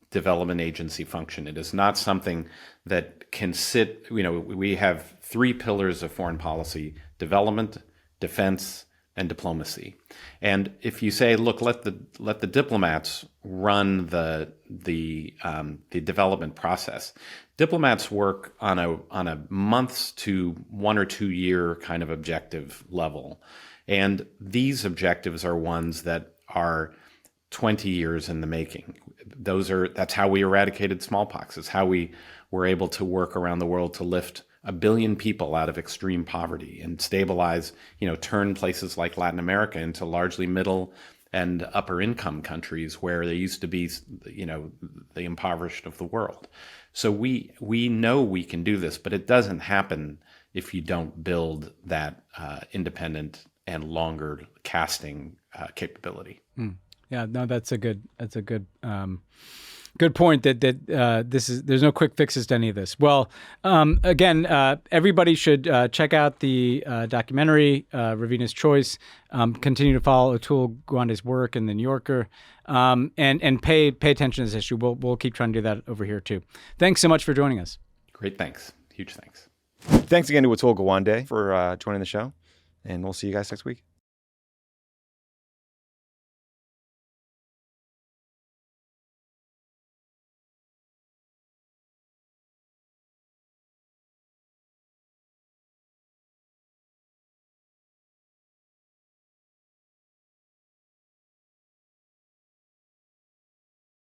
development agency function. It is not something that can sit, we have 3 pillars of foreign policy: development, defense, and diplomacy. And if you say, look, let the diplomats run the development process, diplomats work on a months to 1 or 2 year kind of objective level. And these objectives are ones that are 20 years in the making. That's how we eradicated smallpox. It's how we were able to work around the world to lift 1 billion people out of extreme poverty and stabilize, turn places like Latin America into largely middle and upper income countries where they used to be, the impoverished of the world. So we know we can do this, but it doesn't happen if you don't build that independent and longer casting capability. Yeah, no, that's a good good point. That there's no quick fixes to any of this. Well, again, everybody should check out the documentary Ravina's Choice. Continue to follow Atul Gawande's work in the New Yorker, and pay attention to this issue. We'll keep trying to do that over here too. Thanks so much for joining us. Great, thanks, huge thanks. Thanks again to Atul Gawande for joining the show, and we'll see you guys next week.